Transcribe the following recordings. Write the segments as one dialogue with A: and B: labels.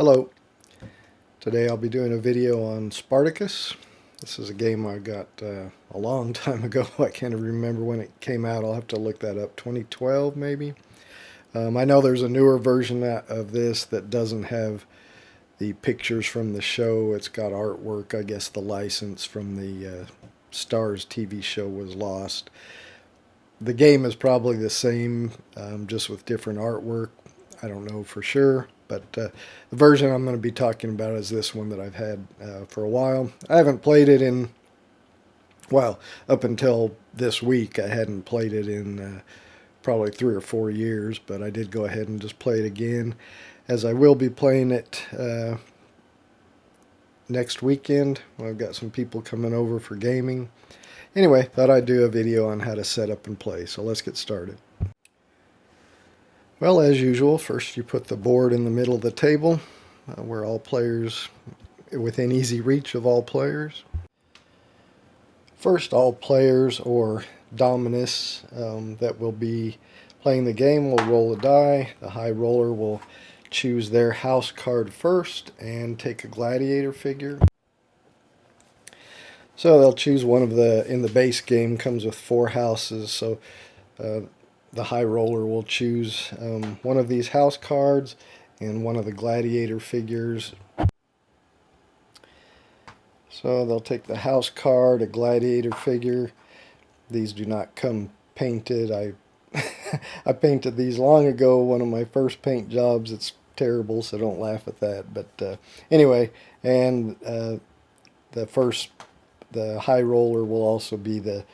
A: Hello. Today I'll be doing a video on Spartacus. This is a game I got a long time ago. I can't even remember when it came out. I'll have to look that up. 2012 maybe. I know there's a newer version of this that doesn't have the pictures from the show. It's got artwork. I guess the license from the Stars TV show was lost. The game is probably the same, just with different artwork. I don't know for sure, but the version I'm going to be talking about is this one that I've had for a while. I haven't played it in, well, up until this week, I hadn't played it in probably 3 or 4 years, but I did go ahead and just play it again, as I will be playing it next weekend. I've got some people coming over for gaming. Anyway, thought I'd do a video on how to set up and play, so let's get started. Well, as usual, first you put the board in the middle of the table, where all players, within easy reach of all players. First, all players, or dominus, that will be playing the game will roll a die. The high roller will choose their house card first and take a gladiator figure. So they'll choose one of in the base game comes with 4 houses, so the high roller will choose one of these house cards and one of the gladiator figures. So they'll take the house card, a gladiator figure. These do not come painted. I painted these long ago, one of my first paint jobs. It's terrible, so don't laugh at that. But anyway, and the high roller will also be the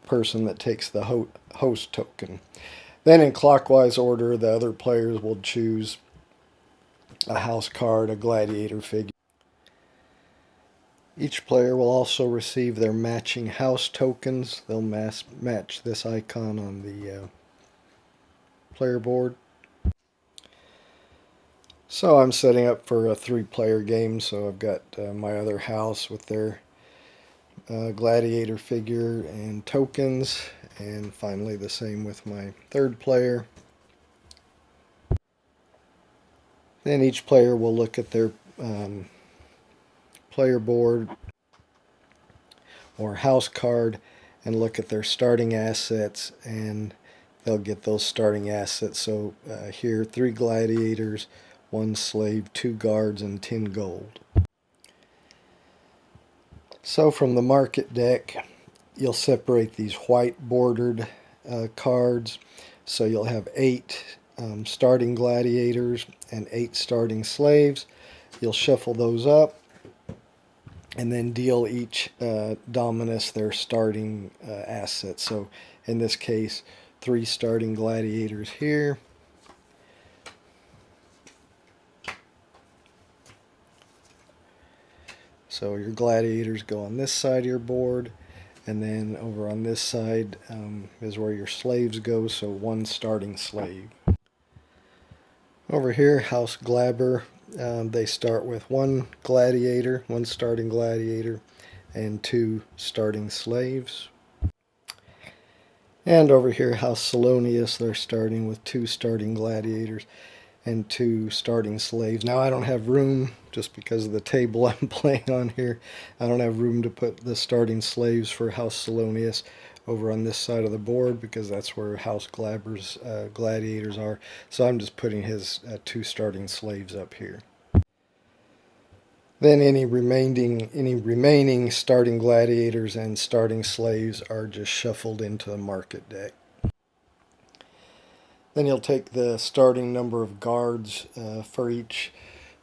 A: person that takes the host token. Then in clockwise order, the other players will choose a house card, a gladiator figure. Each player will also receive their matching house tokens. They'll match this icon on the player board. So I'm setting up for a 3-player game, so I've got my other house with their gladiator figure and tokens, and finally the same with my 3rd player. Then each player will look at their player board or house card and look at their starting assets, and they'll get those starting assets. So here, 3 gladiators, 1 slave, 2 guards, and 10 gold. So from the market deck, you'll separate these white bordered cards. So you'll have 8 starting gladiators and 8 starting slaves. You'll shuffle those up and then deal each dominus their starting assets. So in this case, 3 starting gladiators here. So your gladiators go on this side of your board, and then over on this side is where your slaves go, so 1 starting slave. Over here, House Glabber, they start with 1 gladiator, 1 starting gladiator, and 2 starting slaves. And over here, House Salonius, they're starting with 2 starting gladiators and 2 starting slaves. Now I don't have room, just because of the table I'm playing on here, I don't have room to put the starting slaves for House Salonius over on this side of the board, because that's where House Glabber's gladiators are. So I'm just putting his 2 starting slaves up here. Then any remaining starting gladiators and starting slaves are just shuffled into the market deck. Then you'll take the starting number of guards for each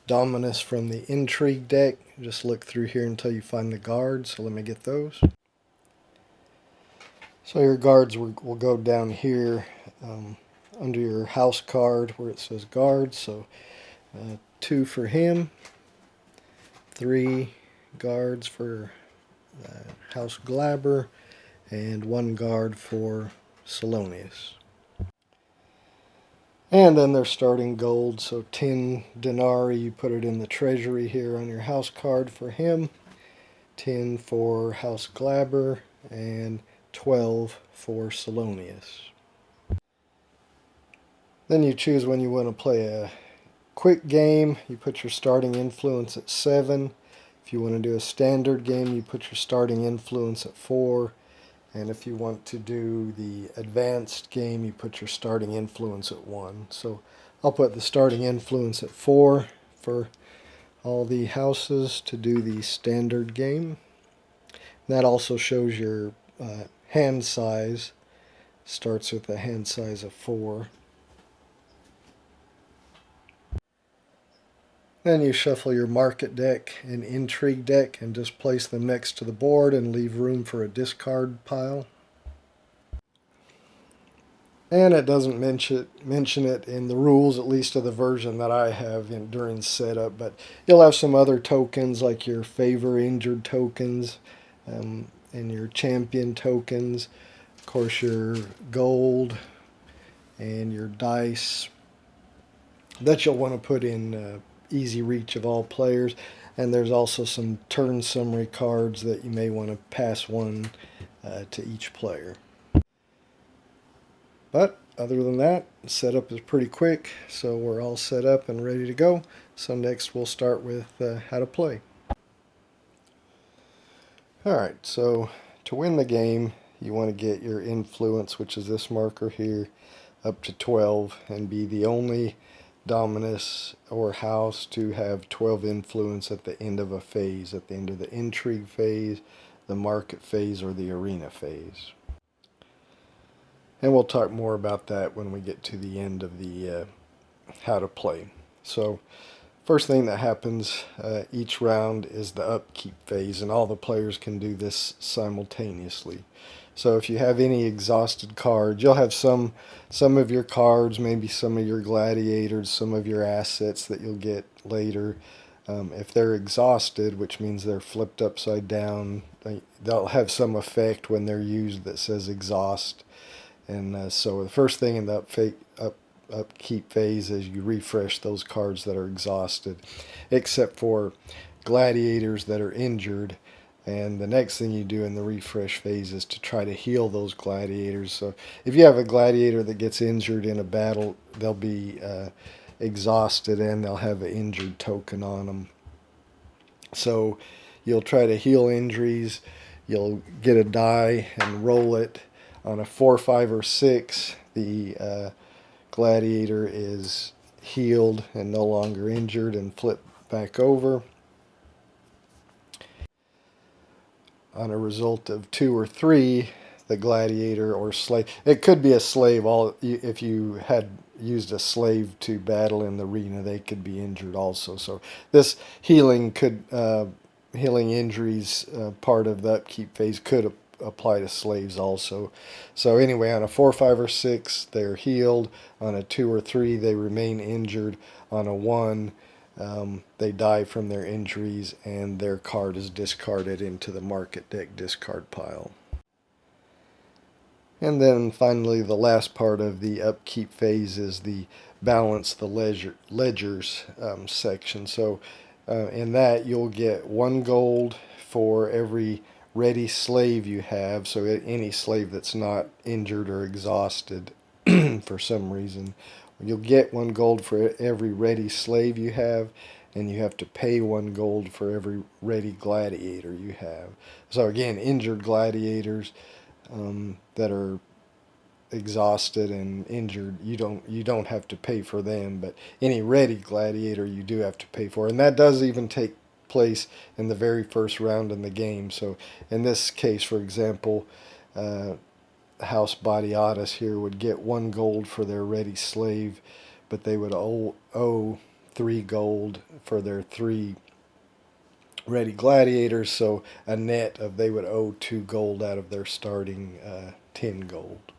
A: dominus from the intrigue deck. Just look through here until you find the guards. So let me get those. So your guards will go down here under your house card where it says guards. So 2 for him, 3 guards for House Glabber, and 1 guard for Salonius. And then they're starting gold, so 10 denarii, you put it in the treasury here on your house card for him, 10 for House Glabber, and 12 for Salonius. Then you choose when you want to play quick game, you put your starting influence at 7. If you want to do a standard game, you put your starting influence at 4. And if you want to do the advanced game, you put your starting influence at 1. So I'll put the starting influence at 4 for all the houses to do the standard game. That also shows your hand size. Starts with a hand size of 4. Then you shuffle your market deck and intrigue deck and just place them next to the board and leave room for a discard pile. And it doesn't mention it in the rules, at least of the version that I have during setup, but you'll have some other tokens like your favor injured tokens and your champion tokens. Of course, your gold and your dice that you'll want to put in easy reach of all players. And there's also some turn summary cards that you may want to pass one to each player. But other than that, setup is pretty quick, so we're all set up and ready to go. So next we'll start with how to play. Alright, so to win the game, you want to get your influence, which is this marker here, up to 12 and be the only Dominus or house to have 12 influence at the end of a phase, at the end of the intrigue phase, the market phase, or the arena phase. And we'll talk more about that when we get to the end of the how to play. So first thing that happens each round is the upkeep phase, and all the players can do this simultaneously. So if you have any exhausted cards, you'll have some of your cards, maybe some of your gladiators, some of your assets that you'll get later. If they're exhausted, which means they're flipped upside down, they'll have some effect when they're used that says exhaust. And so the first thing in the upkeep phase is you refresh those cards that are exhausted, except for gladiators that are injured. And the next thing you do in the refresh phase is to try to heal those gladiators. So if you have a gladiator that gets injured in a battle, they'll be exhausted and they'll have an injured token on them. So you'll try to heal injuries. You'll get a die and roll it. On a 4, 5, or 6, the gladiator is healed and no longer injured and flip back over. On a result of 2 or 3, the gladiator or slave, it could be a slave, if you had used a slave to battle in the arena, they could be injured also. So this healing injuries part of the upkeep phase could apply to slaves also. So anyway, on a 4, 5, or 6, they're healed. On a 2 or 3, they remain injured. On a 1, they die from their injuries and their card is discarded into the market deck discard pile. And then finally, the last part of the upkeep phase is the balance the ledgers section. So in that, you'll get 1 gold for every ready slave you have. So any slave that's not injured or exhausted for some reason, you'll get 1 gold for every ready slave you have, and you have to pay 1 gold for every ready gladiator you have. So again, injured gladiators that are exhausted and injured, you don't have to pay for them, but any ready gladiator you do have to pay for, and that does even take place in the very first round in the game. So in this case, for example, House Badiatus here would get 1 gold for their ready slave, but they would owe 3 gold for their 3 ready gladiators, so a net of they would owe 2 gold out of their starting 10 gold.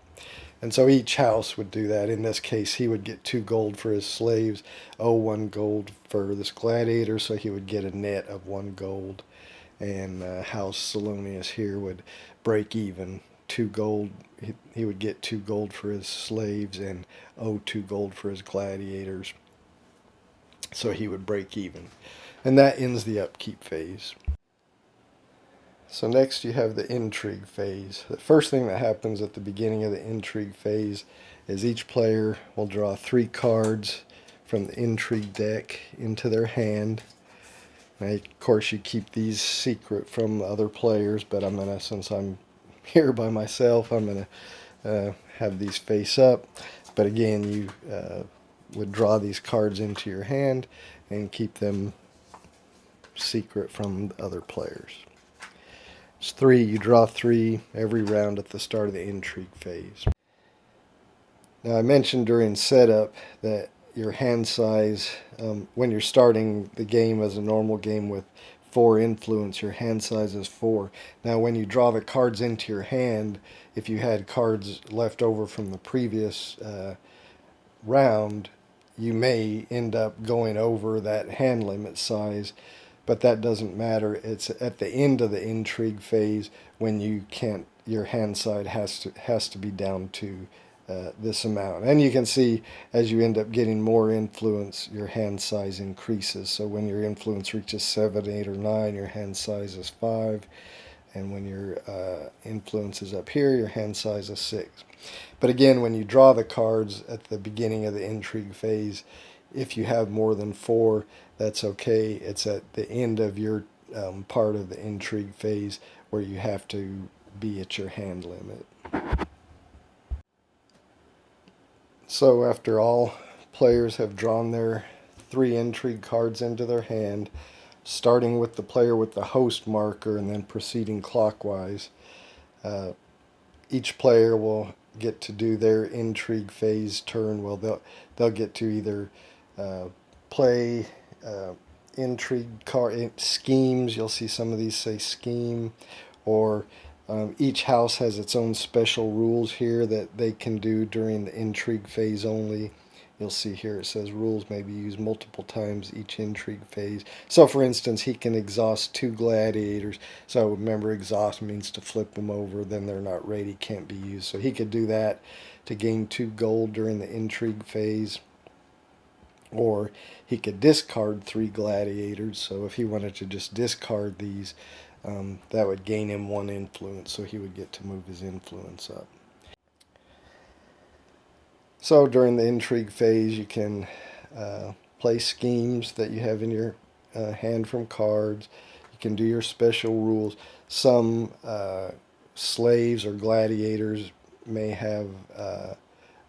A: And so each house would do that. In this case, he would get 2 gold for his slaves, owe 1 gold for this gladiator, so he would get a net of 1 gold. And House Salonius here would break even. 2 gold, he would get 2 gold for his slaves and owe 2 gold for his gladiators. So he would break even. And that ends the upkeep phase. So next you have the intrigue phase. The first thing that happens at the beginning of the intrigue phase is each player will draw 3 cards from the intrigue deck into their hand. Now, of course, you keep these secret from the other players, but I'm gonna, since I'm here by myself, I'm gonna have these face up. But again, you would draw these cards into your hand and keep them secret from the other players. It's 3. You draw 3 every round at the start of the intrigue phase. Now, I mentioned during setup that your hand size, when you're starting the game as a normal game with 4 influence, your hand size is 4. Now, when you draw the cards into your hand, if you had cards left over from the previous round, you may end up going over that hand limit size, but that doesn't matter. It's at the end of the intrigue phase when you can't, your hand size has to be down to this amount. And you can see as you end up getting more influence, your hand size increases. So when your influence reaches 7, 8, or 9, your hand size is 5. And when your influence is up here, your hand size is 6. But again, when you draw the cards at the beginning of the intrigue phase, if you have more than 4, that's okay. It's at the end of your part of the intrigue phase where you have to be at your hand limit. So after all players have drawn their 3 intrigue cards into their hand, starting with the player with the host marker and then proceeding clockwise, each player will get to do their intrigue phase turn. Well, they'll get to either play intrigue card schemes. You'll see some of these say scheme, or each house has its own special rules here that they can do during the intrigue phase only. You'll see here it says rules may be used multiple times each intrigue phase. So for instance, he can exhaust 2 gladiators. So remember, exhaust means to flip them over, then they're not ready, can't be used. So he could do that to gain 2 gold during the intrigue phase. Or he could discard 3 gladiators. So if he wanted to just discard these, that would gain him 1 influence. So he would get to move his influence up. So during the intrigue phase, you can play schemes that you have in your hand from cards. You can do your special rules. Some slaves or gladiators may have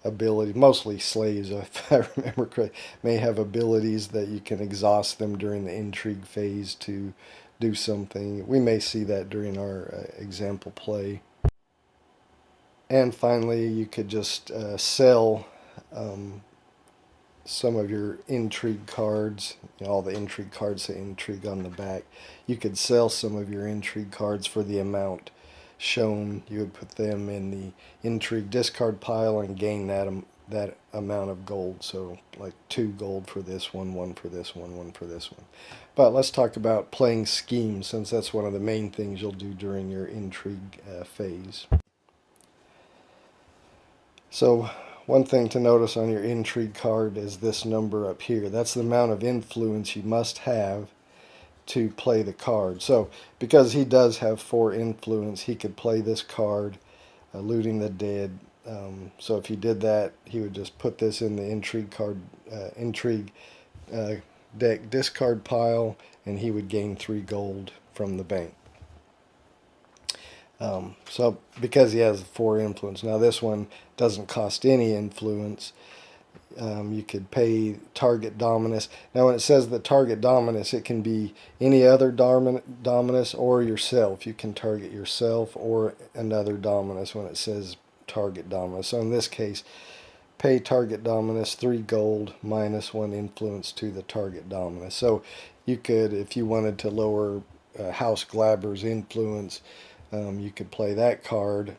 A: ability, mostly slaves if I remember correctly, may have abilities that you can exhaust them during the intrigue phase to do something. We may see that during our example play. And finally, you could just sell some of your intrigue cards. You know, all the intrigue cards say intrigue on the back. You could sell some of your intrigue cards for the amount shown. You would put them in the intrigue discard pile and gain that amount of gold. So like 2 gold for this one, 1 for this one, 1 for this one. But let's talk about playing schemes, since that's one of the main things you'll do during your intrigue phase. So one thing to notice on your intrigue card is this number up here. That's the amount of influence you must have to play the card. So because he does have 4 influence, he could play this card, looting the dead. So if he did that, he would just put this in the intrigue deck discard pile, and he would gain 3 gold from the bank. So because he has 4 influence. Now this one doesn't cost any influence. You could pay target Dominus. Now when it says the target Dominus, it can be any other Dominus or yourself. You can target yourself or another Dominus when it says target Dominus. So in this case, pay target Dominus 3 gold minus 1 influence to the target Dominus. So you could, if you wanted to lower House Glabber's influence, you could play that card,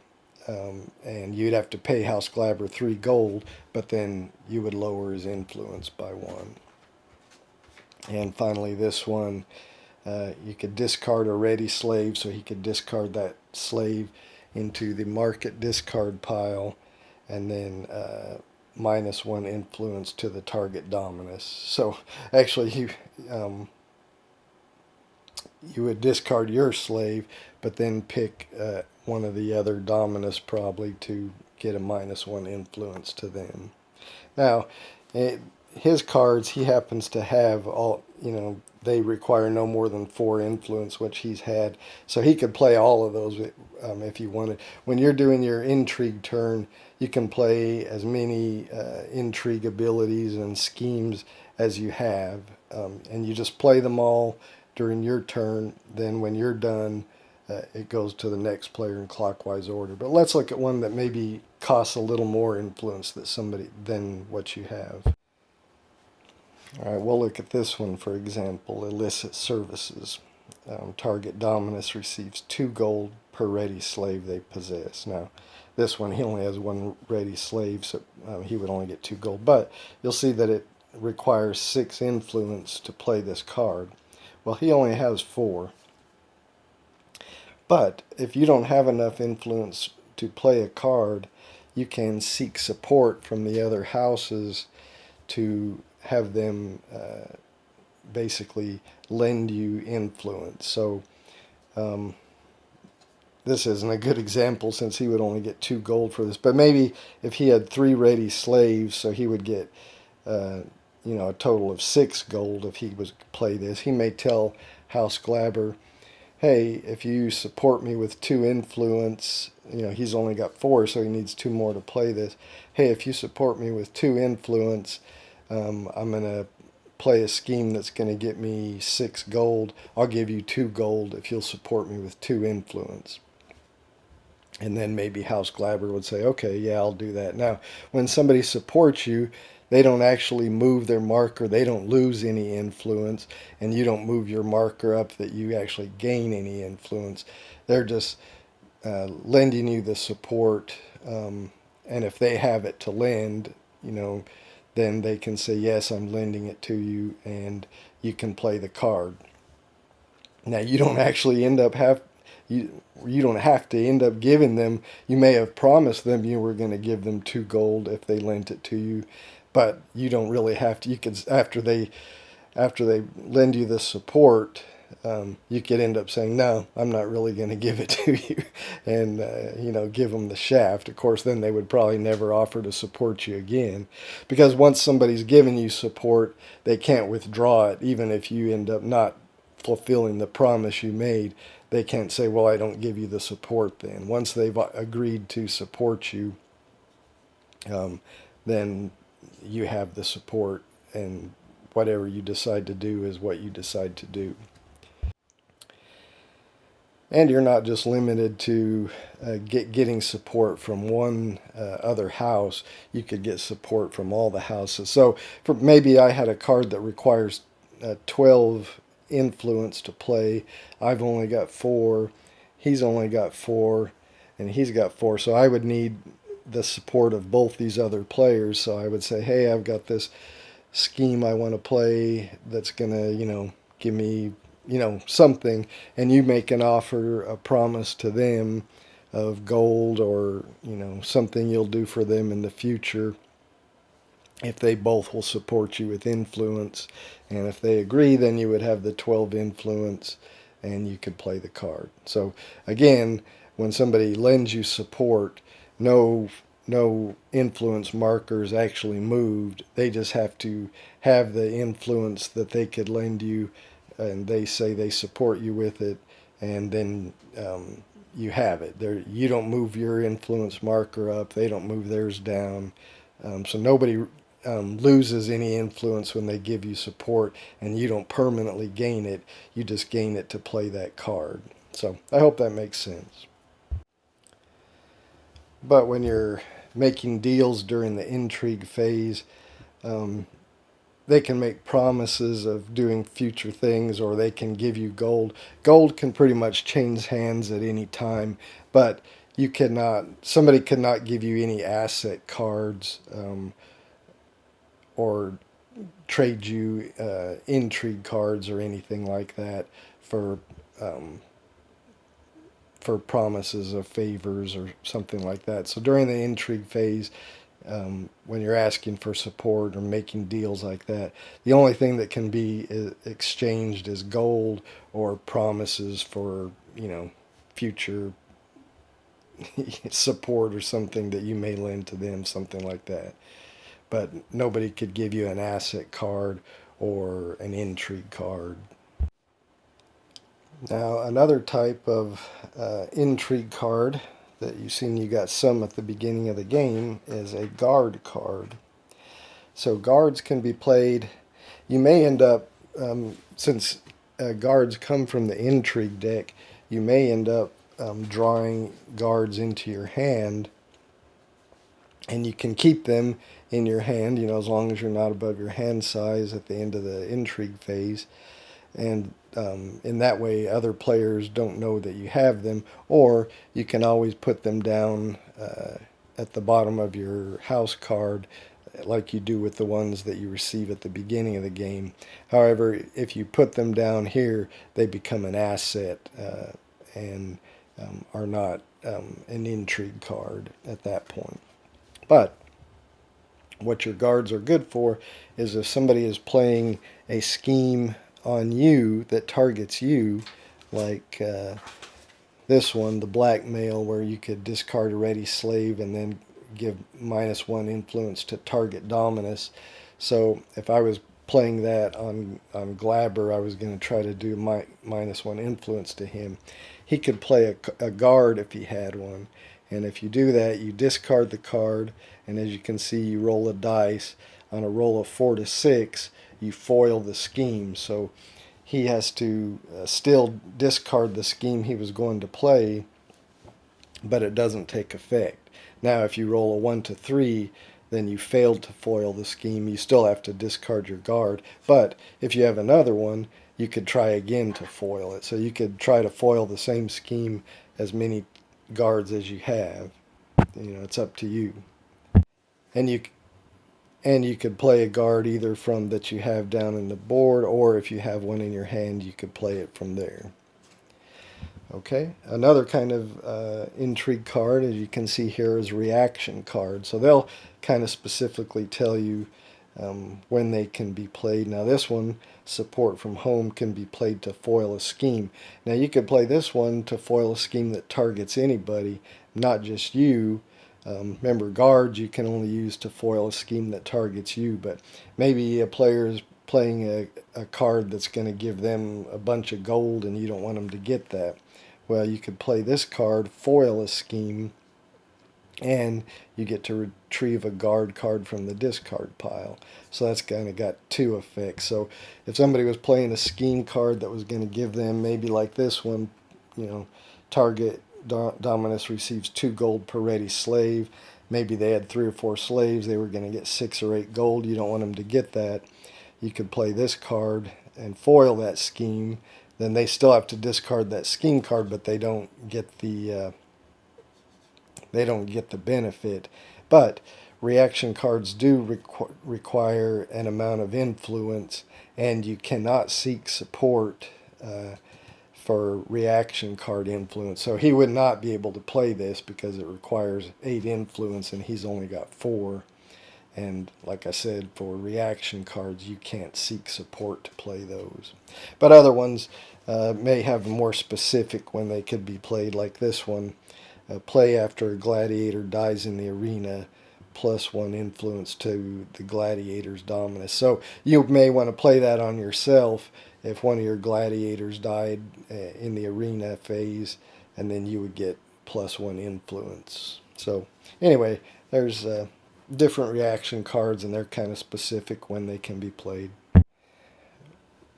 A: and you'd have to pay House Glabber 3 gold, but then you would lower his influence by 1. And finally this one, you could discard a ready slave, so he could discard that slave into the market discard pile, and then minus 1 influence to the target Dominus. So actually you would discard your slave, but then pick one of the other Dominus probably to get a minus 1 influence to them. Now, his cards, he happens to have all, they require no more than 4 influence, which he's had. So he could play all of those if you wanted. When you're doing your intrigue turn, you can play as many intrigue abilities and schemes as you have. And you just play them all during your turn. Then when you're done, it goes to the next player in clockwise order. But let's look at one that maybe costs a little more influence than what you have. All right, we'll look at this one, for example, illicit services. Target Dominus receives 2 gold per ready slave they possess. Now, this one, he only has 1 ready slave, so he would only get 2 gold. But you'll see that it requires 6 influence to play this card. Well, he only has 4. But if you don't have enough influence to play a card, you can seek support from the other houses to have them basically lend you influence. So this isn't a good example since he would only get 2 gold for this. But maybe if he had 3 ready slaves, so he would get a total of 6 gold if he was to play this. He may tell House Glabber, hey, if you support me with 2 influence, he's only got 4, so he needs 2 more to play this. Hey, if you support me with 2 influence, I'm going to play a scheme that's going to get me 6 gold. I'll give you 2 gold if you'll support me with 2 influence. And then maybe House Glabber would say, okay, yeah, I'll do that. Now, when somebody supports you, they don't actually move their marker. They don't lose any influence, and you don't move your marker up that you actually gain any influence. They're just lending you the support, and if they have it to lend, then they can say, yes, I'm lending it to you, and you can play the card. Now, you don't actually you don't have to end up giving them. You may have promised them you were going to give them 2 gold if they lent it to you, but you don't really have to. You could, after they lend you the support, you could end up saying, no, I'm not really going to give it to you, and give them the shaft. Of course, then they would probably never offer to support you again, because once somebody's given you support, they can't withdraw it, even if you end up not fulfilling the promise you made. They can't say, well, I don't give you the support then. Once they've agreed to support you, then you have the support, and whatever you decide to do is what you decide to do. And you're not just limited to getting support from one other house. You could get support from all the houses. So maybe I had a card that requires 12 influence to play. I've only got 4. He's only got 4. And he's got 4. So I would need the support of both these other players. So I would say, hey, I've got this scheme I want to play that's going to, give me something, and you make an offer, a promise to them of gold, or something you'll do for them in the future if they both will support you with influence. And if they agree, then you would have the 12 influence and you could play the card. So again, when somebody lends you support, no influence markers actually moved. They just have to have the influence that they could lend you, and they say they support you with it, and then you have it. You don't move your influence marker up. They don't move theirs down. So nobody loses any influence when they give you support, and you don't permanently gain it. You just gain it to play that card. So I hope that makes sense. But when you're making deals during the intrigue phase, they can make promises of doing future things, or they can give you gold. Gold can pretty much change hands at any time, but somebody could not give you any asset cards, or trade you intrigue cards or anything like that for promises of favors or something like that. So during the intrigue phase, when you're asking for support or making deals like that, the only thing that can be exchanged is gold or promises for future support or something that you may lend to them, something like that. but nobody could give you an asset card or an intrigue card. Now, another type of intrigue card that you've seen, you got some at the beginning of the game, is a guard card. So guards can be played. You may end up, since guards come from the intrigue deck, you may end up drawing guards into your hand, and you can keep them in your hand, as long as you're not above your hand size at the end of the intrigue phase. And in that way, other players don't know that you have them, or you can always put them down at the bottom of your house card, like you do with the ones that you receive at the beginning of the game. However, if you put them down here, they become an asset and are not an intrigue card at that point. But what your guards are good for is if somebody is playing a scheme on you that targets you, like this one, the blackmail, where you could discard a ready slave and then give -1 influence to target Dominus. So if I was playing that on Glabber, I was going to try to do -1 influence to him. He could play a guard if he had one. And if you do that, you discard the card, and as you can see, you roll a dice. On a roll of 4 to 6, you foil the scheme. So he has to still discard the scheme he was going to play, but it doesn't take effect. Now, if you roll a 1 to 3, then you failed to foil the scheme. You still have to discard your guard. But if you have another one, you could try again to foil it. So you could try to foil the same scheme as many guards as you have. It's up to you. And you could play a guard either from that you have down in the board, or if you have one in your hand, you could play it from there. Okay, another kind of intrigue card, as you can see here, is reaction card. So they'll kind of specifically tell you when they can be played. Now this one, support from home, can be played to foil a scheme. Now you could play this one to foil a scheme that targets anybody, not just you. Remember, guards you can only use to foil a scheme that targets you, but maybe a player is playing a card that's going to give them a bunch of gold and you don't want them to get that. Well, you could play this card, foil a scheme, and you get to retrieve a guard card from the discard pile. So that's kind of got two effects. So if somebody was playing a scheme card that was going to give them, maybe like this one, target Dominus receives 2 gold per ready slave. Maybe they had 3 or 4 slaves, they were going to get 6 or 8 gold. You don't want them to get that. You could play this card and foil that scheme. Then they still have to discard that scheme card, but they don't get the benefit. But reaction cards do require an amount of influence, and you cannot seek support for reaction card influence. So he would not be able to play this because it requires 8 influence, and he's only got 4. And like I said, for reaction cards, you can't seek support to play those. But other ones may have more specific when they could be played, like this one. Play after a gladiator dies in the arena, +1 influence to the gladiator's dominus. So you may want to play that on yourself if one of your gladiators died in the arena phase, and then you would get +1 influence. So anyway, there's different reaction cards, and they're kind of specific when they can be played.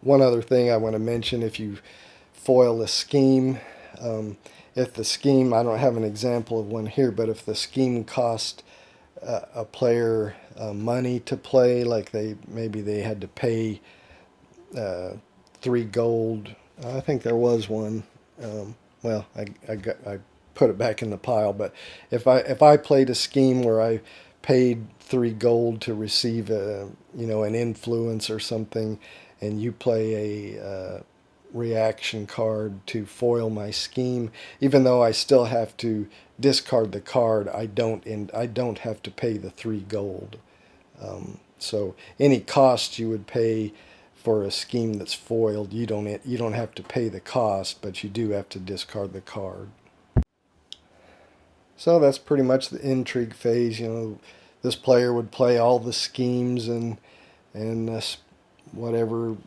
A: One other thing I want to mention, if you foil a scheme, if the scheme, I don't have an example of one here, but if the scheme cost a player money to play, like maybe they had to pay 3 gold. I think there was one. Well, I put it back in the pile, but if I played a scheme where I paid 3 gold to receive an influence or something, and you play a reaction card to foil my scheme, even though I still have to discard the card, I don't have to pay the 3 gold. So any cost you would pay for a scheme that's foiled, you don't have to pay the cost, but you do have to discard the card. So that's pretty much the intrigue phase. The this player would play all the schemes and whatever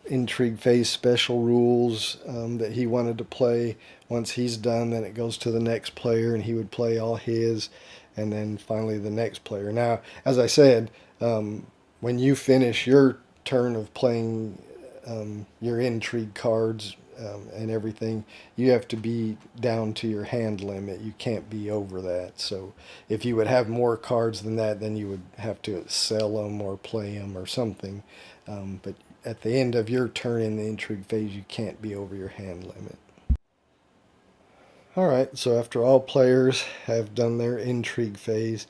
A: intrigue phase special rules that he wanted to play. Once he's done, then it goes to the next player, and he would play all his, and then finally the next player. Now, as I said, when you finish your turn of playing your intrigue cards and everything, you have to be down to your hand limit. You can't be over that. So if you would have more cards than that, then you would have to sell them or play them or something. But at the end of your turn in the intrigue phase, you can't be over your hand limit. Alright, so after all players have done their intrigue phase,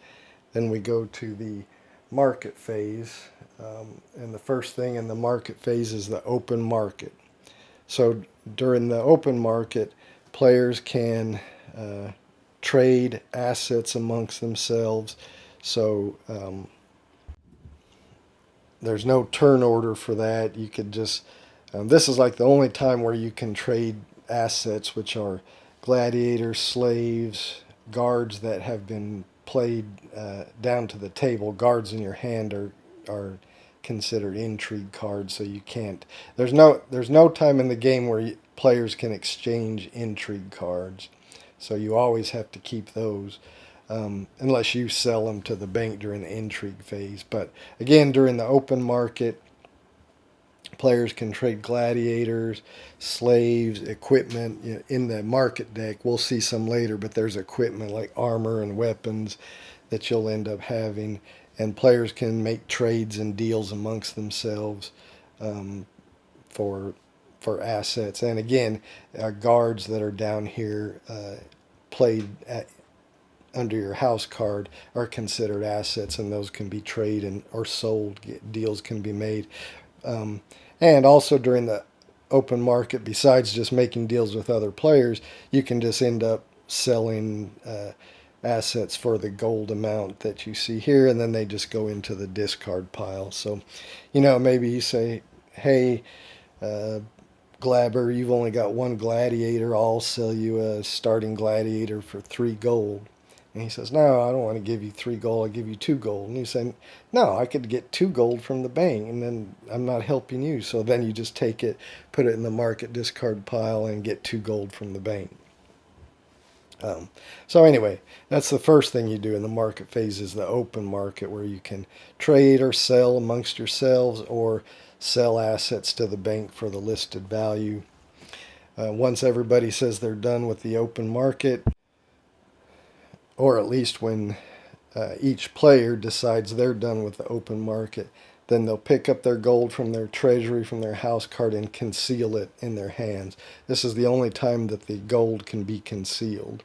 A: then we go to the market phase. And the first thing in the market phase is the open market. So during the open market, players can trade assets amongst themselves. So there's no turn order for that. You could just, this is like the only time where you can trade assets, which are gladiators, slaves, guards that have been played down to the table. Guards in your hand are considered intrigue cards, so you can't. There's no time in the game where players can exchange intrigue cards, so you always have to keep those. Unless you sell them to the bank during the intrigue phase. But again, during the open market, players can trade gladiators, slaves, equipment. You know, in the market deck, we'll see some later, but there's equipment like armor and weapons that you'll end up having. And players can make trades and deals amongst themselves for assets. And again, guards that are down here played under your house card are considered assets, and those can be traded or sold. Deals can be made. And also during the open market, besides just making deals with other players, you can just end up selling assets for the gold amount that you see here, and then they just go into the discard pile. So, you know, maybe you say, hey, Glabber, you've only got one gladiator. I'll sell you a starting gladiator for 3 gold. And he says, no, I don't want to give you 3 gold. I'll give you 2 gold. And you say, no, I could get 2 gold from the bank, and then I'm not helping you. So then you just take it, put it in the market discard pile, and get 2 gold from the bank. So anyway, that's the first thing you do in the market phase, is the open market, where you can trade or sell amongst yourselves or sell assets to the bank for the listed value. Once everybody says they're done with the open market, or at least when each player decides they're done with the open market, then they'll pick up their gold from their treasury, from their house card, and conceal it in their hands. This is the only time that the gold can be concealed.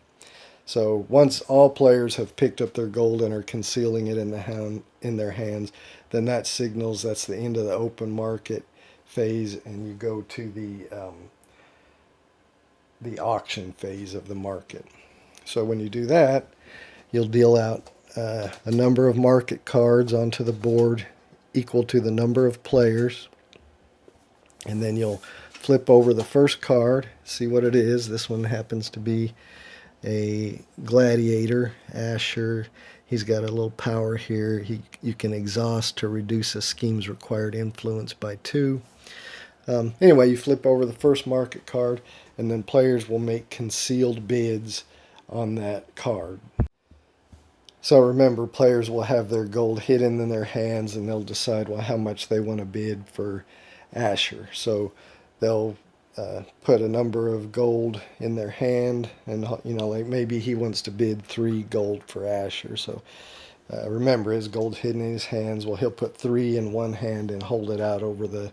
A: So once all players have picked up their gold and are concealing it in their hands, then that signals that's the end of the open market phase, and you go to the auction phase of the market. So when you do that, you'll deal out a number of market cards onto the board equal to the number of players, and then you'll flip over the first card, see what it is. This one happens to be a gladiator, Asher. He's got a little power here. You can exhaust to reduce a scheme's required influence by 2. Anyway, you flip over the first market card, and then players will make concealed bids on that card. So remember, players will have their gold hidden in their hands, and they'll decide, well, how much they want to bid for Asher. So they'll put a number of gold in their hand, and like maybe he wants to bid 3 gold for Asher. So remember, his gold hidden in his hands. Well, he'll put 3 in one hand and hold it out over the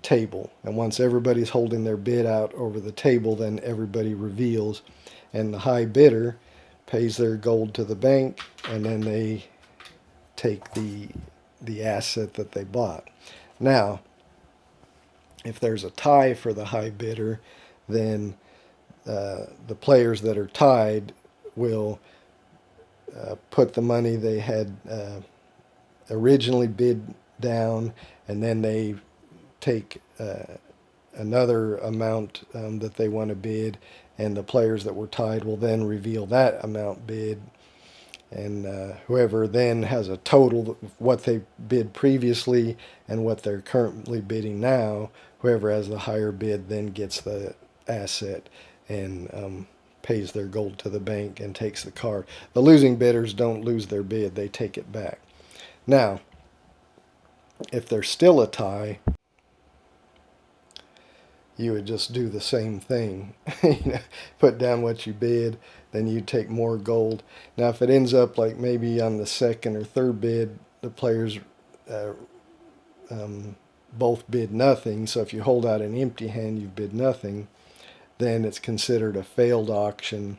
A: table. And once everybody's holding their bid out over the table, then everybody reveals, and the high bidder pays their gold to the bank, and then they take the asset that they bought. Now, if there's a tie for the high bidder, then the players that are tied will put the money they had originally bid down, and then they take another amount that they want to bid, and the players that were tied will then reveal that amount bid, and whoever then has a total of what they bid previously and what they're currently bidding now, whoever has the higher bid then gets the asset and pays their gold to the bank and takes the card. The losing bidders don't lose their bid, they take it back. Now, if there's still a tie, you would just do the same thing. Put down what you bid, then you take more gold. Now, if it ends up like maybe on the second or third bid, the players uh, both bid nothing. So if you hold out an empty hand, you've bid nothing, then it's considered a failed auction.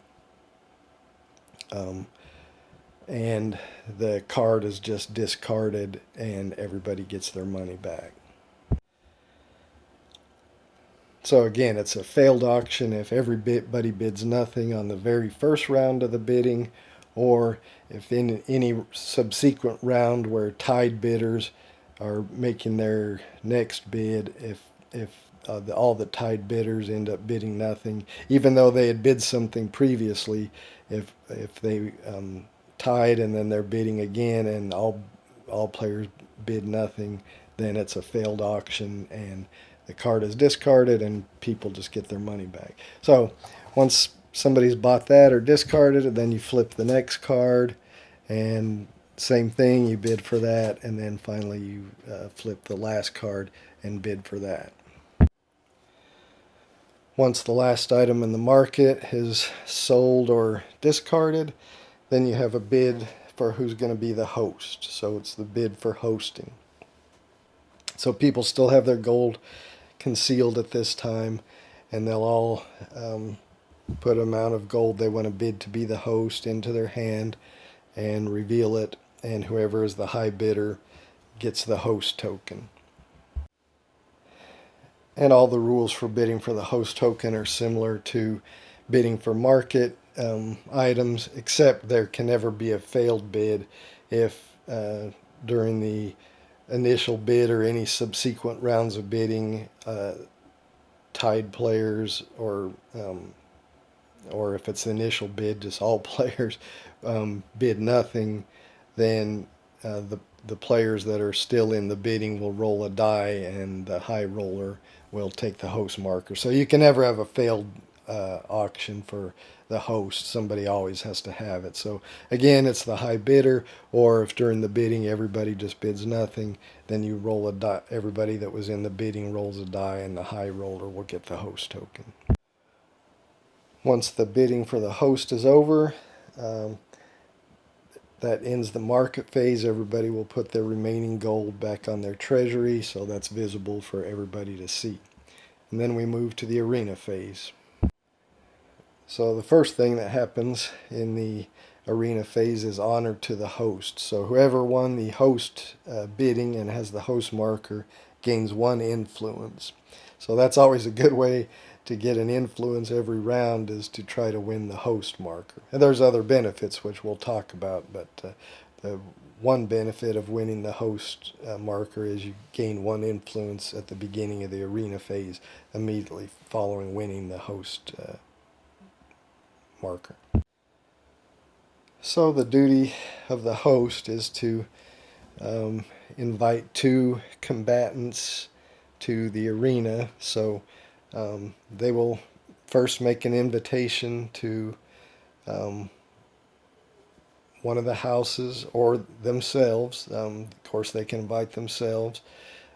A: And the card is just discarded and everybody gets their money back. So again, it's a failed auction if everybody bids nothing on the very first round of the bidding, or if in any subsequent round where tied bidders are making their next bid, if all the tied bidders end up bidding nothing, even though they had bid something previously, if they tied and then they're bidding again and all players bid nothing, then it's a failed auction and the card is discarded and people just get their money back. So once somebody's bought that or discarded it, then you flip the next card and same thing, you bid for that, and then finally you flip the last card and bid for that. Once the last item in the market is sold or discarded, then you have a bid for who's going to be the host. So it's the bid for hosting. So people still have their gold concealed at this time, and they'll all put an amount of gold they want to bid to be the host into their hand and reveal it, and whoever is the high bidder gets the host token. And all the rules for bidding for the host token are similar to bidding for market items, except there can never be a failed bid if during the initial bid or any subsequent rounds of bidding, tied players or if it's the initial bid, just all players bid nothing, then the players that are still in the bidding will roll a die, and the high roller will take the host marker. So you can never have a failed auction for the host. Somebody always has to have it. So again, it's the high bidder, or if during the bidding everybody just bids nothing, then you roll a die. Everybody that was in the bidding rolls a die, and the high roller will get the host token. Once the bidding for the host is over, that ends the market phase. Everybody will put their remaining gold back on their treasury, so that's visible for everybody to see. And then we move to the arena phase. So the first thing that happens in the arena phase is honor to the host. So whoever won the host bidding and has the host marker gains 1 influence. So that's always a good way to get an influence every round, is to try to win the host marker. And there's other benefits which we'll talk about, but the one benefit of winning the host marker is you gain 1 influence at the beginning of the arena phase, immediately following winning the host marker. So the duty of the host is to invite 2 combatants to the arena. So they will first make an invitation to one of the houses or themselves. Of course, they can invite themselves,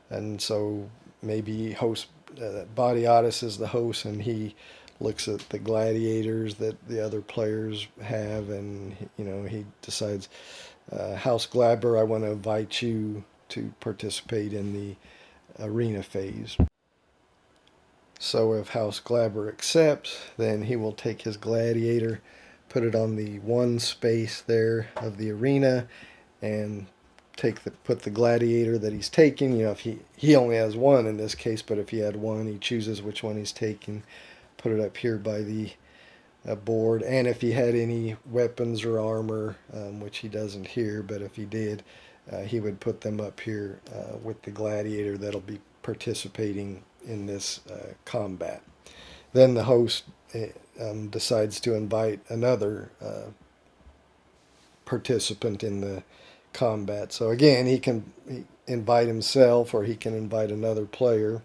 A: and so maybe host Badiatus is the host, and he looks at the gladiators that the other players have, and he decides, House Glabber, I want to invite you to participate in the arena phase. So if House Glabber accepts, then he will take his gladiator, put it on the 1 space there of the arena, and put the gladiator that he's taking. If he only has 1 in this case, but if he had 1, he chooses which one he's taking, put it up here by the board. And if he had any weapons or armor, which he doesn't here, but if he did, he would put them up here with the gladiator that'll be participating in this combat. Then the host decides to invite another participant in the combat. So again, he can invite himself or he can invite another player.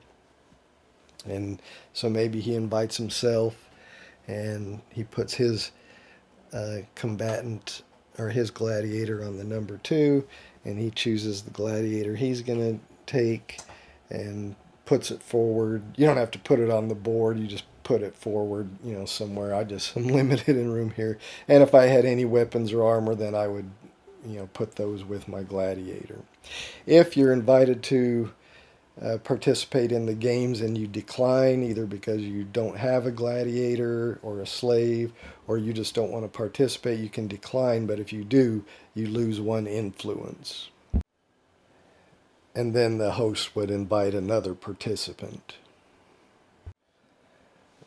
A: And so maybe he invites himself and he puts his combatant or his gladiator on the number 2, and he chooses the gladiator he's going to take and puts it forward. You don't have to put it on the board, you just put it forward, somewhere. I'm limited in room here. And if I had any weapons or armor, then I would, put those with my gladiator. If you're invited to participate in the games and you decline, either because you don't have a gladiator or a slave, or you just don't want to participate, you can decline. But if you do, you lose 1 influence. And then the host would invite another participant.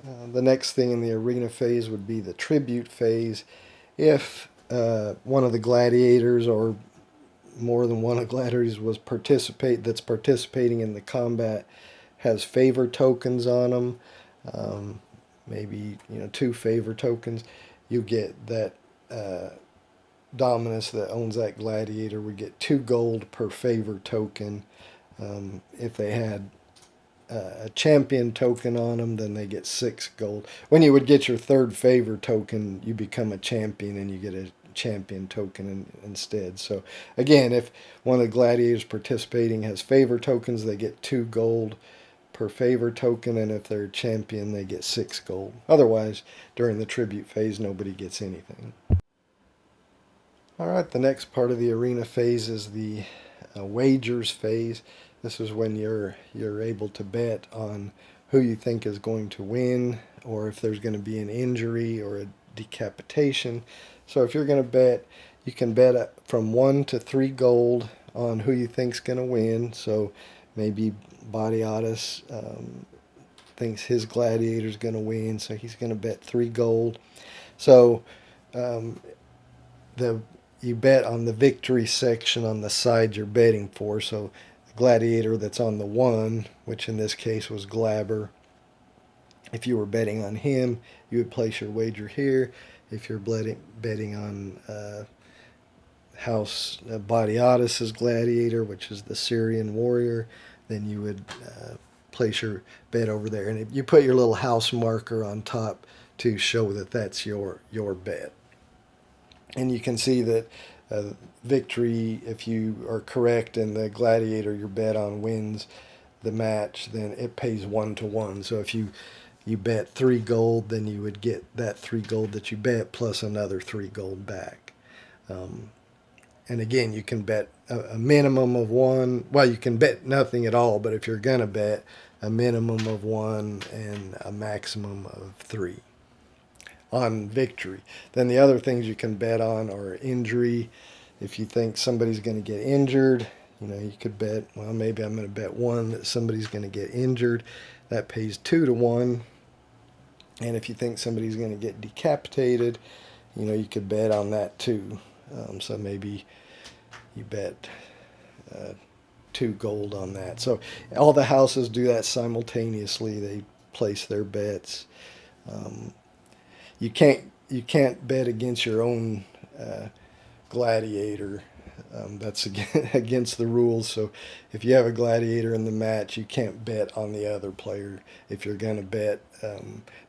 A: The next thing in the arena phase would be the tribute phase. If one of the gladiators or more than one of the gladiators that's participating in the combat has favor tokens on them, maybe 2 favor tokens, you get that Dominus that owns that gladiator would get 2 gold per favor token. If they had a champion token on them, then they get 6 gold. When you would get your 3rd favor token, you become a champion and you get a champion token instead. So again, if one of the gladiators participating has favor tokens, they get 2 gold per favor token, and if they're a champion, they get 6 gold. Otherwise, during the tribute phase, nobody gets anything. Alright, the next part of the arena phase is the wagers phase. This is when you're able to bet on who you think is going to win, or if there's going to be an injury or a decapitation. So if you're going to bet, you can bet from 1 to 3 gold on who you think's going to win. So maybe Badiatus thinks his gladiator's going to win, so he's going to bet 3 gold. So you bet on the victory section on the side you're betting for. So the gladiator that's on the 1, which in this case was Glaber, if you were betting on him, you would place your wager here. If you're betting on House Badiatus's gladiator, which is the Syrian warrior, then you would place your bet over there. And you put your little house marker on top to show that that's your bet. And you can see that victory, if you are correct and the gladiator you bet on wins the match, then it pays 1 to 1. So if you bet 3 gold, then you would get that 3 gold that you bet plus another 3 gold back. And again, you can bet a minimum of 1. Well, you can bet nothing at all, but if you're going to bet, a minimum of 1 and a maximum of 3 on victory. Then the other things you can bet on are injury. If you think somebody's going to get injured, you could bet, well, maybe I'm going to bet 1 that somebody's going to get injured. That pays 2 to 1. And if you think somebody's going to get decapitated, you could bet on that too. So maybe you bet 2 gold on that. So all the houses do that simultaneously. They place their bets. You can't bet against your own gladiator. That's against the rules. So if you have a gladiator in the match, you can't bet on the other player if you're going to bet.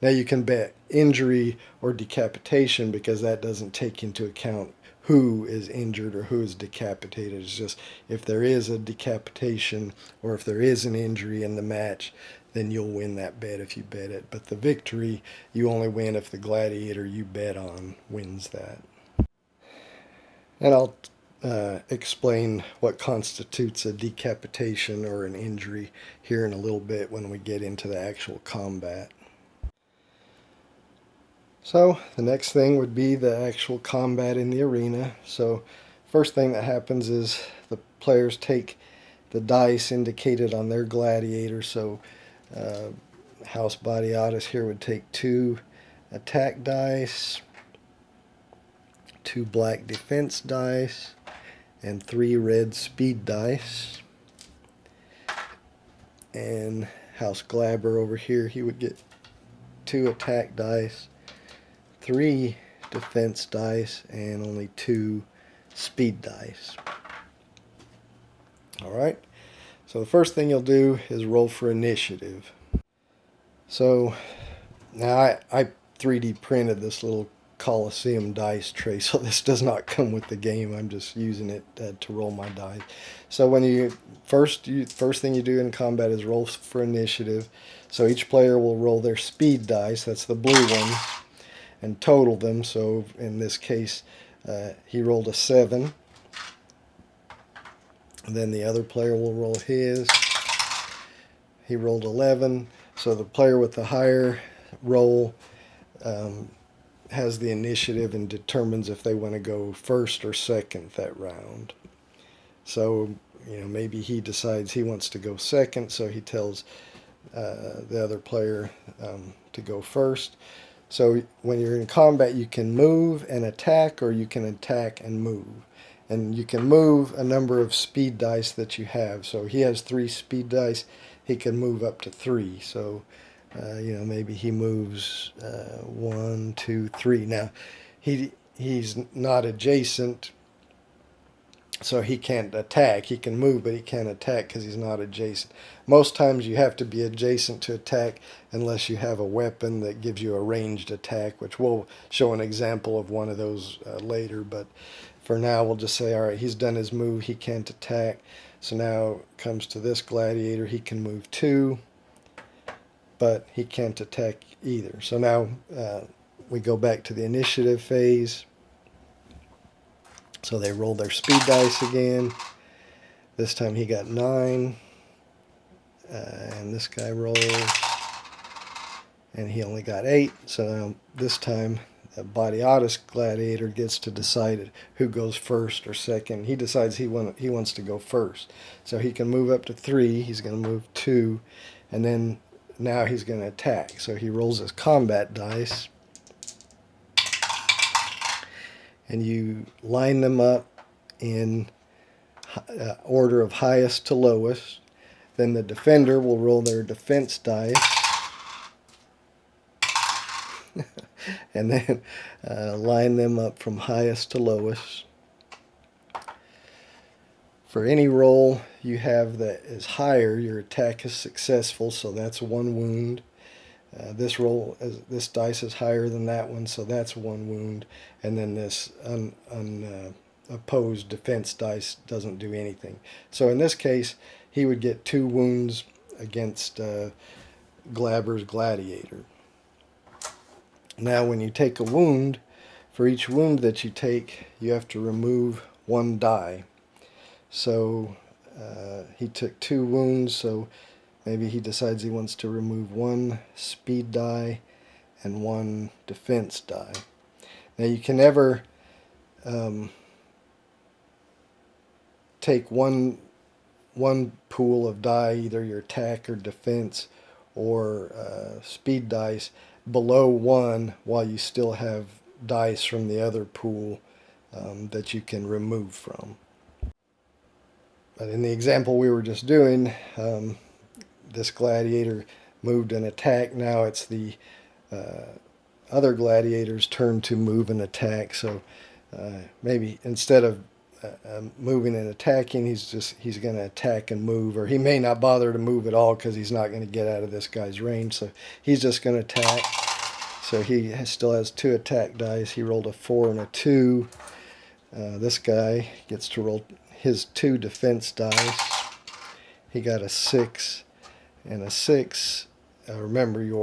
A: Now you can bet injury or decapitation, because that doesn't take into account who is injured or who is decapitated. It's just if there is a decapitation or if there is an injury in the match, then you'll win that bet if you bet it. But the victory, you only win if the gladiator you bet on wins that. And I'll explain what constitutes a decapitation or an injury here in a little bit when we get into the actual combat. So the next thing would be the actual combat in the arena. So first thing that happens is the players take the dice indicated on their gladiator. So House Badiatus here would take 2 attack dice, 2 black defense dice, and 3 red speed dice. And House Glaber over here, he would get 2 attack dice, 3 defense dice, and only 2 speed dice. Alright, so the first thing you'll do is roll for initiative. So now I 3D printed this little Coliseum dice tray, so this does not come with the game. I'm just using it to roll my dice. So when you first thing you do in combat is roll for initiative. So each player will roll their speed dice, that's the blue one, and total them. So in this case, he rolled a 7. And then the other player will roll his. He rolled 11. So the player with the higher roll has the initiative and determines if they want to go first or second that round. So, maybe he decides he wants to go second, so he tells the other player to go first. So when you're in combat, you can move and attack, or you can attack and move. And you can move a number of speed dice that you have. So he has 3 speed dice. He can move up to 3. So, maybe he moves 1, 2, 3. Now, he's not adjacent, so he can't attack. He can move, but he can't attack because he's not adjacent. Most times you have to be adjacent to attack unless you have a weapon that gives you a ranged attack, which we'll show an example of one of those later. But for now, we'll just say, all right, he's done his move. He can't attack. So now it comes to this gladiator. He can move 2, but he can't attack either. So now we go back to the initiative phase. So they roll their speed dice again. This time he got 9. And this guy rolls. And he only got 8. So now this time the Badiatus gladiator gets to decide who goes first or second. He decides he wants to go first. So he can move up to 3. He's going to move 2. And then now he's going to attack. So he rolls his combat dice. And you line them up in order of highest to lowest. Then the defender will roll their defense dice. And then line them up from highest to lowest. For any roll you have that is higher, your attack is successful, so that's 1 wound. This dice is higher than that one, so that's 1 wound. And then this opposed defense dice doesn't do anything. So in this case, he would get 2 wounds against Glabber's gladiator. Now when you take a wound, for each wound that you take, you have to remove 1 die. So he took 2 wounds, so maybe he decides he wants to remove 1 speed die and 1 defense die. Now you can never take one pool of die, either your attack or defense or speed dice, below 1 while you still have dice from the other pool that you can remove from. But in the example we were just doing, this gladiator moved and attack. Now it's the other gladiator's turn to move and attack. So maybe instead of moving and attacking, he's going to attack and move, or he may not bother to move at all because he's not going to get out of this guy's range. So he's just going to attack. So he still has 2 attack dice. He rolled a 4 and a 2. This guy gets to roll his 2 defense dice. He got a 6 and a 6. Remember, you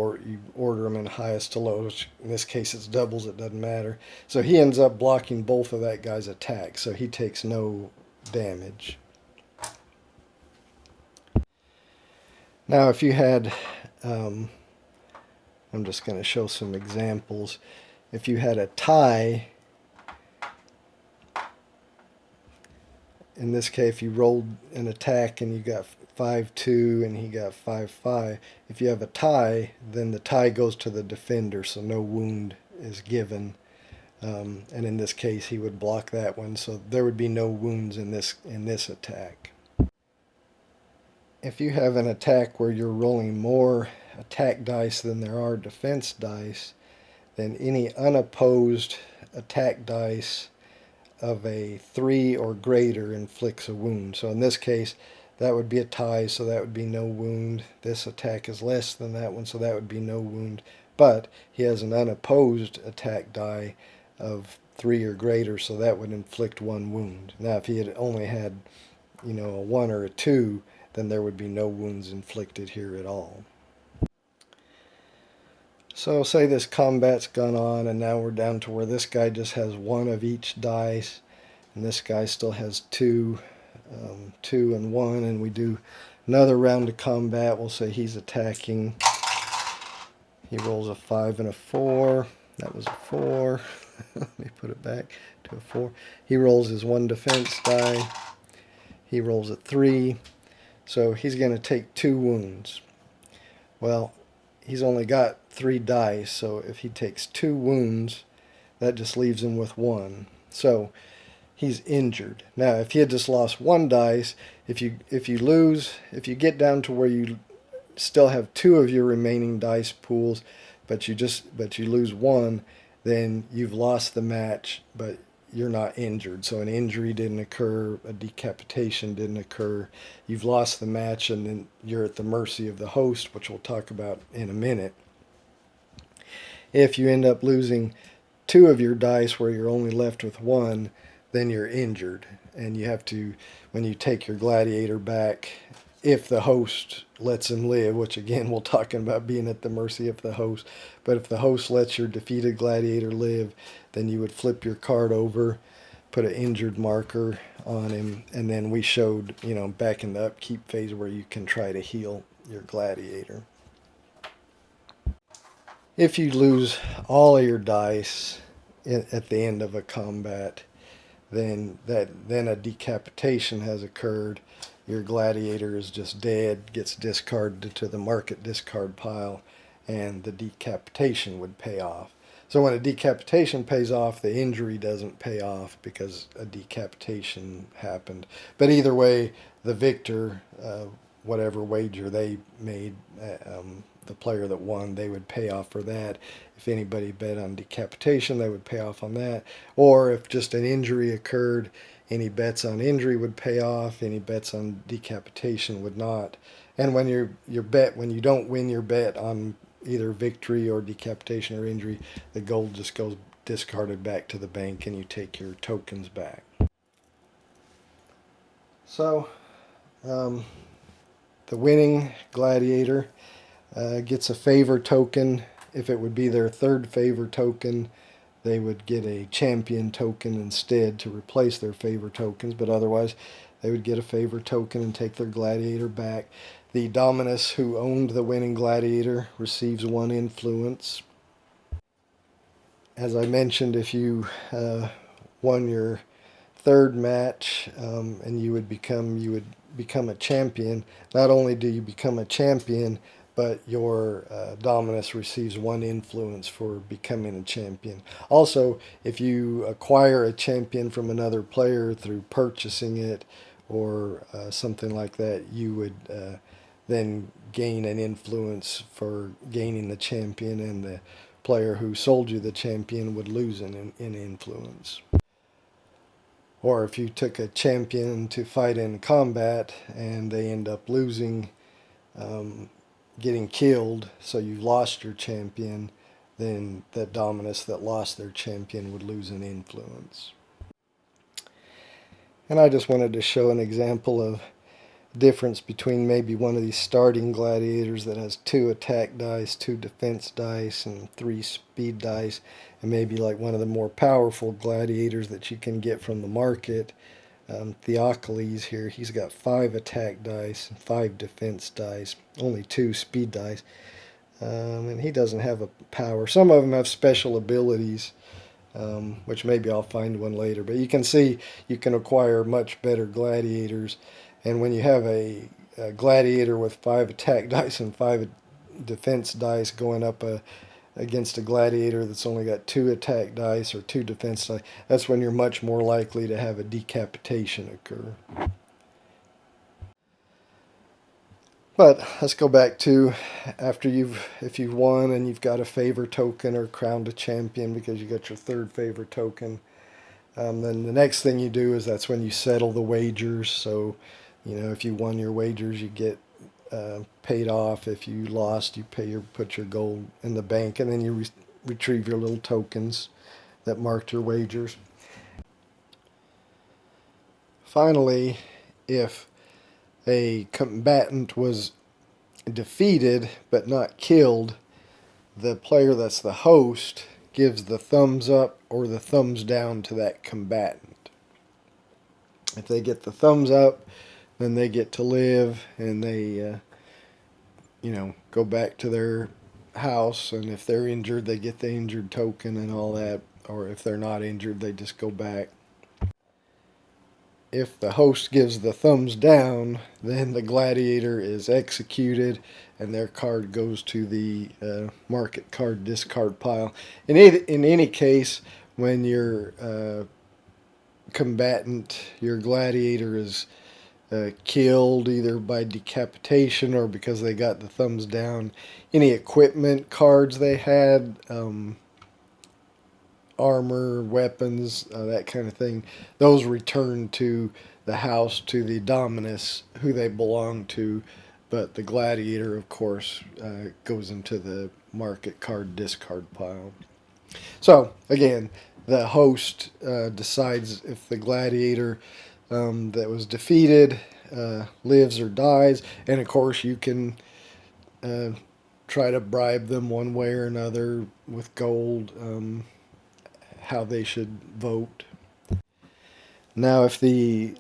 A: order them in highest to lowest. In this case, it's doubles. It doesn't matter. So he ends up blocking both of that guy's attacks. So he takes no damage. Now, if you had, I'm just going to show some examples. If you had a tie, in this case, if you rolled an attack and you got 5-2 and he got 5-5, if you have a tie, then the tie goes to the defender, so no wound is given. And in this case, he would block that one, so there would be no wounds in this attack. If you have an attack where you're rolling more attack dice than there are defense dice, then any unopposed attack dice of a 3 or greater inflicts a wound. So in this case, that would be a tie, so that would be no wound. This attack is less than that one, so that would be no wound. But he has an unopposed attack die of 3 or greater, so that would inflict 1 wound. Now, if he had only had, a 1 or a 2, then there would be no wounds inflicted here at all. So say this combat's gone on, and now we're down to where this guy just has 1 of each dice, and this guy still has 2, 2 and 1, and we do another round of combat. We'll say he's attacking. He rolls a 5 and a 4. That was a 4. Let me put it back to a 4. He rolls his 1 defense die. He rolls a 3. So he's going to take 2 wounds. Well, he's only got 3 dice, so if he takes 2 wounds, that just leaves him with 1. So he's injured. Now, if he had just lost 1 dice, if you get down to where you still have 2 of your remaining dice pools, but you lose 1, then you've lost the match, but you're not injured. So an injury didn't occur, a decapitation didn't occur. You've lost the match, and then you're at the mercy of the host, which we'll talk about in a minute. If you end up losing 2 of your dice where you're only left with 1, then you're injured, and you have to, when you take your gladiator back, if the host lets him live, which again we're talking about being at the mercy of the host, but if the host lets your defeated gladiator live, then you would flip your card over, put an injured marker on him, and then we showed, back in the upkeep phase where you can try to heal your gladiator. If you lose all of your dice at the end of a combat, then a decapitation has occurred. Your gladiator is just dead, gets discarded to the market discard pile, and the decapitation would pay off. So when a decapitation pays off, the injury doesn't pay off because a decapitation happened. But either way, the victor, whatever wager they made, the player that won, they would pay off for that. If anybody bet on decapitation, they would pay off on that. Or if just an injury occurred, any bets on injury would pay off. Any bets on decapitation would not. And when when you don't win your bet on either victory or decapitation or injury, the gold just goes discarded back to the bank, and you take your tokens back. So, the winning gladiator gets a favor token. If it would be their 3rd favor token, they would get a champion token instead to replace their favor tokens, but otherwise they would get a favor token and take their gladiator back. The dominus who owned the winning gladiator receives 1 influence. As I mentioned, if you won your 3rd match and you would become a champion, not only do you become a champion, but your dominus receives 1 influence for becoming a champion. Also, if you acquire a champion from another player through purchasing it or something like that, you would then gain an influence for gaining the champion, and the player who sold you the champion would lose an influence. Or if you took a champion to fight in combat and they end up losing, getting killed, so you lost your champion, then that dominus that lost their champion would lose an influence. And I just wanted to show an example of difference between maybe one of these starting gladiators that has 2 attack dice, 2 defense dice, and 3 speed dice, and maybe like one of the more powerful gladiators that you can get from the market. Theocles here, he's got 5 attack dice and 5 defense dice, only 2 speed dice, and he doesn't have a power. Some of them have special abilities, which maybe I'll find one later, but you can see you can acquire much better gladiators. And when you have a gladiator with 5 attack dice and 5 defense dice going up against a gladiator that's only got 2 attack dice or 2 defense dice, that's when you're much more likely to have a decapitation occur. But let's go back to if you've won and you've got a favor token or crowned a champion because you got your 3rd favor token, Then the next thing you do is that's when you settle the wagers. So, if you won your wagers, you get paid off. If you lost, you put your gold in the bank, and then you retrieve your little tokens that marked your wagers. Finally, if a combatant was defeated but not killed, the player that's the host gives the thumbs up or the thumbs down to that combatant. If they get the thumbs up, then they get to live, and they go back to their house, and if they're injured, they get the injured token and all that, or if they're not injured, they just go back. If the host gives the thumbs down, then the gladiator is executed, and their card goes to the market card discard pile. In any case, when your combatant, your gladiator, is killed either by decapitation or because they got the thumbs down, any equipment cards they had, armor, weapons, that kind of thing, those return to the house, to the dominus who they belong to, but the gladiator, of course, goes into the market card discard pile. So again, the host decides if the gladiator that was defeated lives or dies, and of course you can try to bribe them one way or another with gold, how they should vote. Now, if the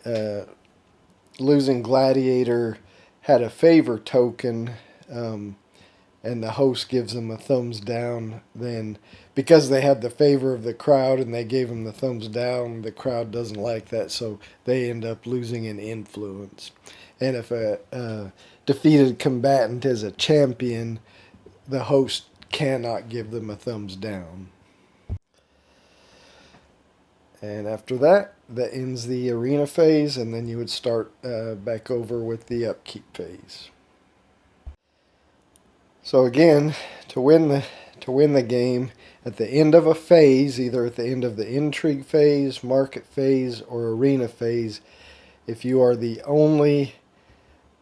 A: losing gladiator had a favor token, and the host gives them a thumbs down, then because they had the favor of the crowd and they gave them the thumbs down, the crowd doesn't like that, so they end up losing in influence. And if a defeated combatant is a champion, the host cannot give them a thumbs down. And after that, that ends the arena phase, and then you would start back over with the upkeep phase. So again, to win the game, at the end of a phase, either at the end of the intrigue phase, market phase, or arena phase, if you are the only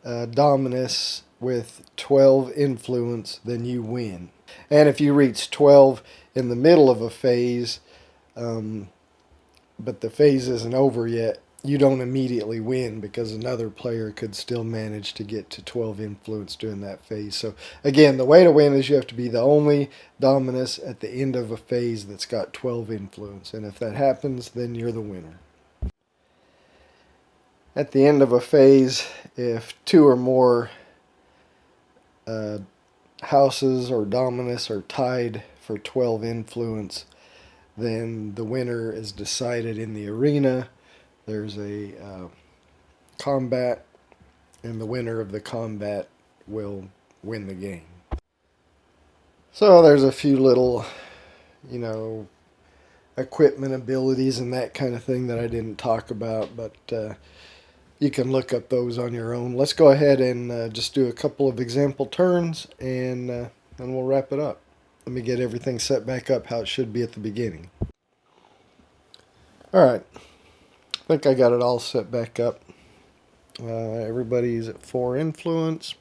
A: dominus with 12 influence, then you win. And if you reach 12 in the middle of a phase, but the phase isn't over yet, you don't immediately win because another player could still manage to get to 12 influence during that phase. So again, the way to win is you have to be the only dominus at the end of a phase that's got 12 influence. And if that happens, then you're the winner. At the end of a phase, if two or more houses or dominus are tied for 12 influence, then the winner is decided in the arena. There's a combat, and the winner of the combat will win the game. So there's a few little, equipment abilities and that kind of thing that I didn't talk about, but you can look up those on your own. Let's go ahead and just do a couple of example turns, and we'll wrap it up. Let me get everything set back up how it should be at the beginning. All right. I think I got it all set back up. Everybody's at 4 influence.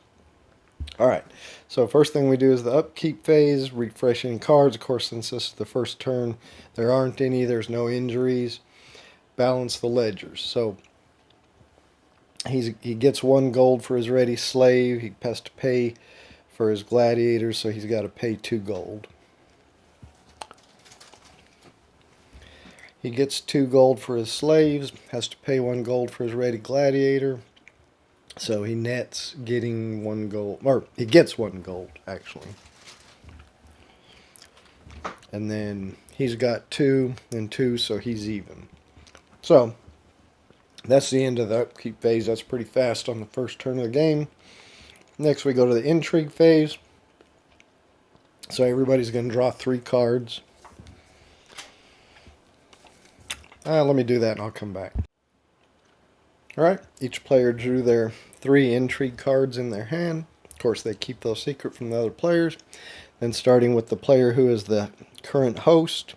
A: All right. So first thing we do is the upkeep phase, refreshing cards. Of course, since this is the first turn, there aren't any. There's no injuries. Balance the ledgers. So he gets 1 gold for his ready slave. He has to pay for his gladiators, so he's got to pay 2 gold. He gets 2 gold for his slaves, has to pay 1 gold for his ready gladiator. So he nets getting 1 gold, or he gets 1 gold, actually. And then he's got 2 and 2, so he's even. So that's the end of the upkeep phase. That's pretty fast on the first turn of the game. Next we go to the intrigue phase. So everybody's going to draw 3 cards. Let me do that and I'll come back. Alright, each player drew their 3 intrigue cards in their hand. Of course, they keep those secret from the other players. Then starting with the player who is the current host,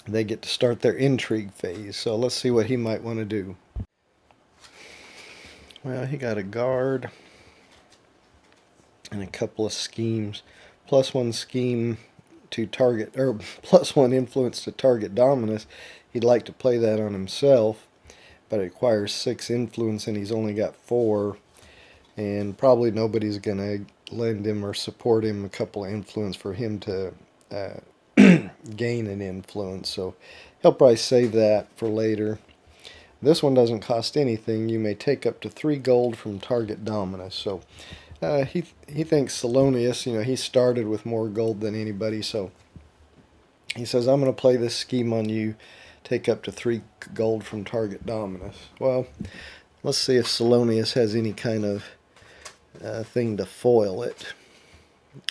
A: they get to start their intrigue phase. So let's see what he might want to do. Well, he got a guard and a couple of schemes. +1 scheme to target, or +1 influence to target Dominus. He'd like to play that on himself, but it requires 6 influence and he's only got 4. And probably nobody's going to lend him or support him a couple of influence for him to gain an influence. So he'll probably save that for later. This one doesn't cost anything. You may take up to 3 gold from target Dominus. So he thinks Salonius, he started with more gold than anybody. So he says, I'm going to play this scheme on you. Take up to 3 gold from target Dominus. Well, let's see if Salonius has any kind of thing to foil it.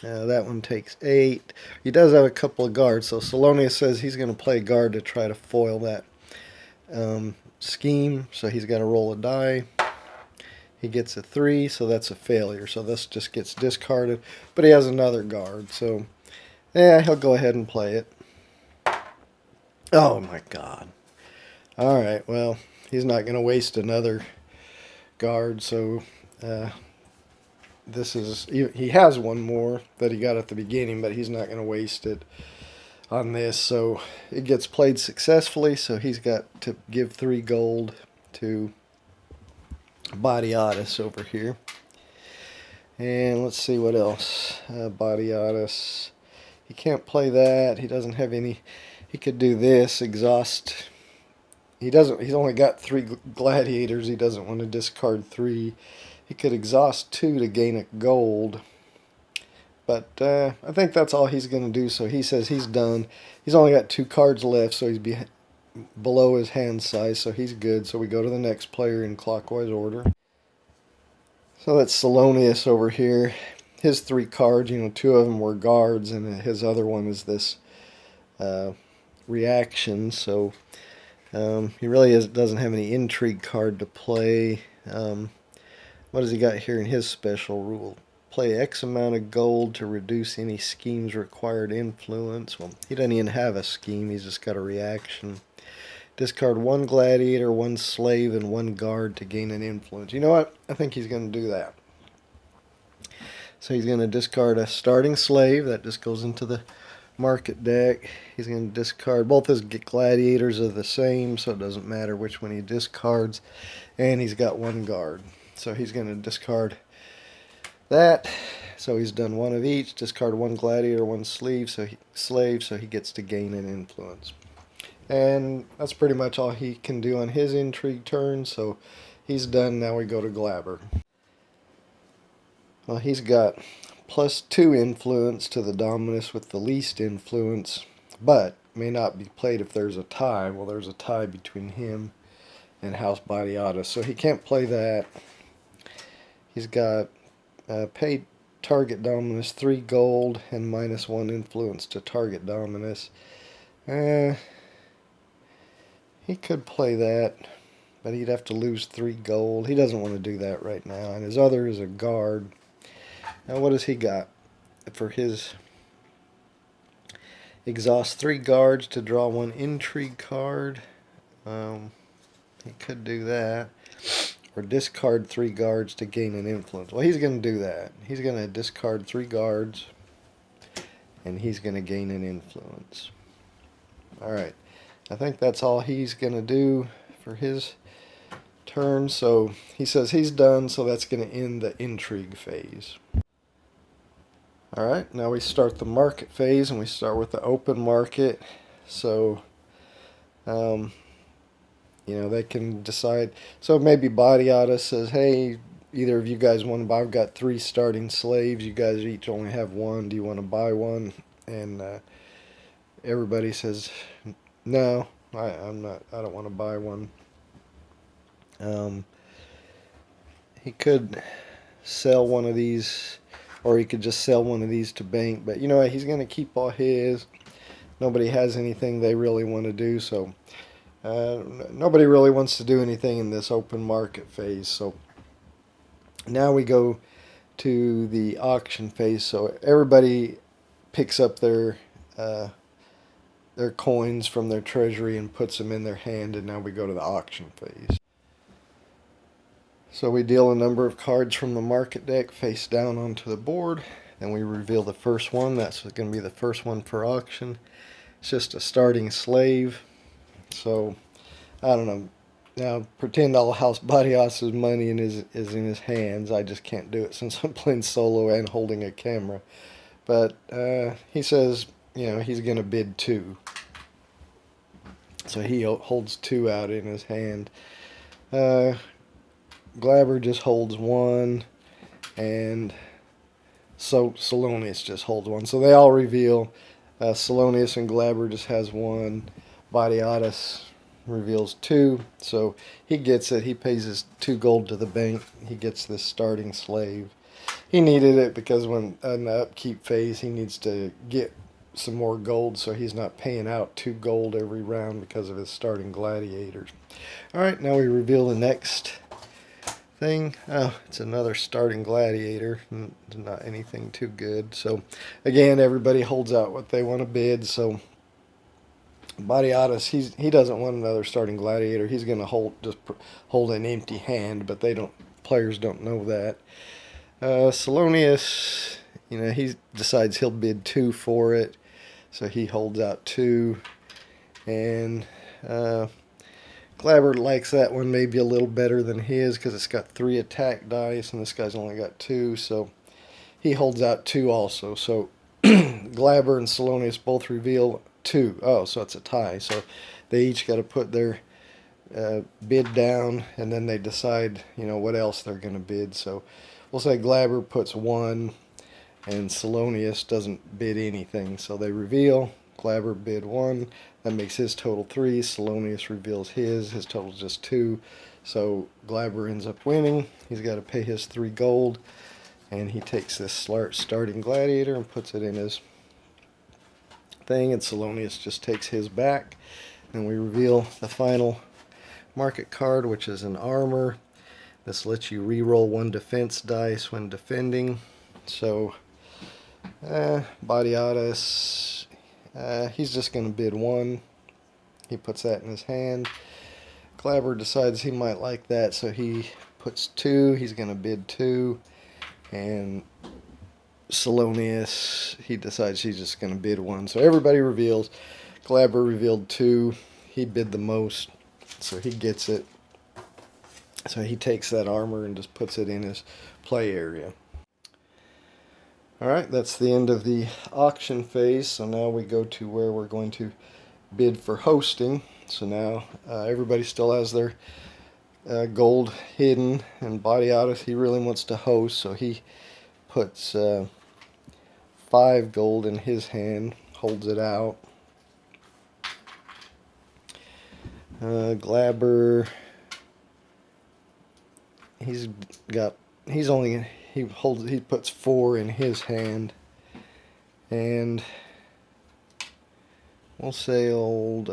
A: That one takes 8. He does have a couple of guards, so Salonius says he's going to play guard to try to foil that scheme. So he's got to roll a die. He gets a 3, so that's a failure. So this just gets discarded, but he has another guard, so yeah, he'll go ahead and play it. Oh my God. Alright, well, he's not going to waste another guard, so he has one more that he got at the beginning, but he's not going to waste it on this. So it gets played successfully, so he's got to give 3 gold to Badiatus over here. And let's see what else. Badiatus, he can't play that. He doesn't have any. He could do this, exhaust. He's only got 3 gladiators. He doesn't want to discard 3. He could exhaust 2 to gain a gold. But I think that's all he's going to do. So he says he's done. He's only got 2 cards left, so he's below his hand size, so he's good. So we go to the next player in clockwise order. So that's Salonius over here. His 3 cards, 2 of them were guards, and his other one is this reaction. So he really doesn't have any intrigue card to play. What does he got here in his special rule? Play X amount of gold to reduce any scheme's required influence. Well, he doesn't even have a scheme. He's just got a reaction. Discard 1 gladiator, 1 slave, and 1 guard to gain an influence. You know what? I think he's going to do that. So he's going to discard a starting slave. That just goes into the market deck. He's going to discard. Both his gladiators are the same, so it doesn't matter which one he discards. And he's got 1 guard. So he's going to discard that. So he's done 1 of each. Discard 1 gladiator, 1 slave, so he gets to gain an influence. And that's pretty much all he can do on his intrigue turn. So he's done. Now we go to Glabber. Well, he's got +2 influence to the Dominus with the least influence, but may not be played if there's a tie. Well, there's a tie between him and House Badiatus, so he can't play that. He's got paid target Dominus 3 gold and -1 influence to target Dominus. He could play that, but he'd have to lose 3 gold. He doesn't want to do that right now. And his other is a guard. Now what has he got for his? Exhaust 3 guards to draw 1 intrigue card. He could do that. Or discard 3 guards to gain an influence. Well, he's going to do that. He's going to discard 3 guards, and he's going to gain an influence. Alright. I think that's all he's going to do for his turn. So he says he's done, so that's going to end the intrigue phase. Alright, now we start the market phase, and we start with the open market. So, they can decide. So maybe Badiatus says, hey, either of you guys want to buy? I've got 3 starting slaves. You guys each only have 1. Do you want to buy one? And everybody says, no, I'm not. I don't want to buy one. He could sell one of these, or he could just sell one of these to bank. But you know what? He's going to keep all his. Nobody has anything they really want to do, so nobody really wants to do anything in this open market phase. So now we go to the auction phase. So everybody picks up their their coins from their treasury and puts them in their hand, and now we go to the auction phase. So we deal a number of cards from the market deck face down onto the board, and we reveal the first one. That's going to be the first one for auction. It's just a starting slave. So I don't know. Now pretend all House Badios's money is in his hands. I just can't do it since I'm playing solo and holding a camera. But he says, he's going to bid 2. So he holds 2 out in his hand. Glabber just holds 1, and so Salonius just holds 1. So they all reveal. Salonius and Glabber just has 1. Badiatus reveals 2. So he gets it. He pays his 2 gold to the bank. He gets this starting slave. He needed it because when in the upkeep phase he needs to get some more gold, so he's not paying out 2 gold every round because of his starting gladiators. Alright, now we reveal the next thing. Oh, it's another starting gladiator. Not anything too good. So again, everybody holds out what they want to bid. So Badiatus, he doesn't want another starting gladiator. He's going to just hold an empty hand, but players don't know that. Salonius, he decides he'll bid 2 for it, so he holds out 2, and Glabber likes that one maybe a little better than his because it's got 3 attack dice, and this guy's only got 2, so he holds out 2 also. So Glabber and Salonius both reveal 2. Oh, so it's a tie. So they each got to put their bid down, and then they decide, what else they're going to bid. So we'll say Glabber puts 1, and Salonius doesn't bid anything. So they reveal. Glabber bid 1. That makes his total 3. Salonius reveals his. His total's just 2. So Glabber ends up winning. He's got to pay his 3 gold. And he takes this starting gladiator and puts it in his thing. And Salonius just takes his back. And we reveal the final market card, which is an armor. This lets you reroll 1 defense dice when defending. So Badiatus, he's just going to bid 1. He puts that in his hand. Glabber decides he might like that, so he puts 2. He's going to bid 2. And Salonius, he decides he's just going to bid 1. So everybody reveals. Glabber revealed 2. He bid the most, so he gets it. So he takes that armor and just puts it in his play area. Alright, that's the end of the auction phase. So now we go to where we're going to bid for hosting. So now everybody still has their gold hidden, and Badiatus, he really wants to host, so he puts 5 gold in his hand, holds it out. Glabber, he puts 4 in his hand, and we'll say old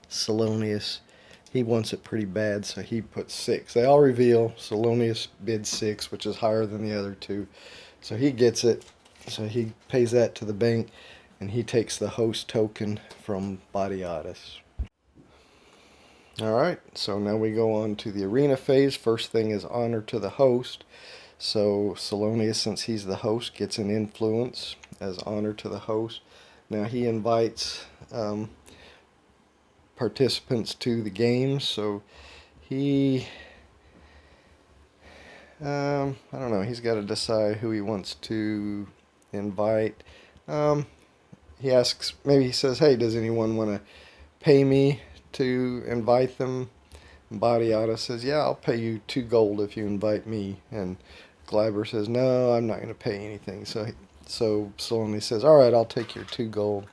A: Salonius, he wants it pretty bad, so he puts 6. They all reveal. Salonius bids 6, which is higher than the other 2, so he gets it. So he pays that to the bank, and he takes the host token from Badiatus. Alright, so now we go on to the arena phase. First thing is honor to the host. So Salonius, since he's the host, gets an influence as honor to the host. Now he invites participants to the games, so he I don't know, he's got to decide who he wants to invite. He asks, maybe he says, hey, does anyone want to pay me to invite them? And Badiatus says, yeah, I'll pay you 2 gold if you invite me. And Glabber says, no, I'm not going to pay anything. So Salonius says, all right, I'll take your 2 gold.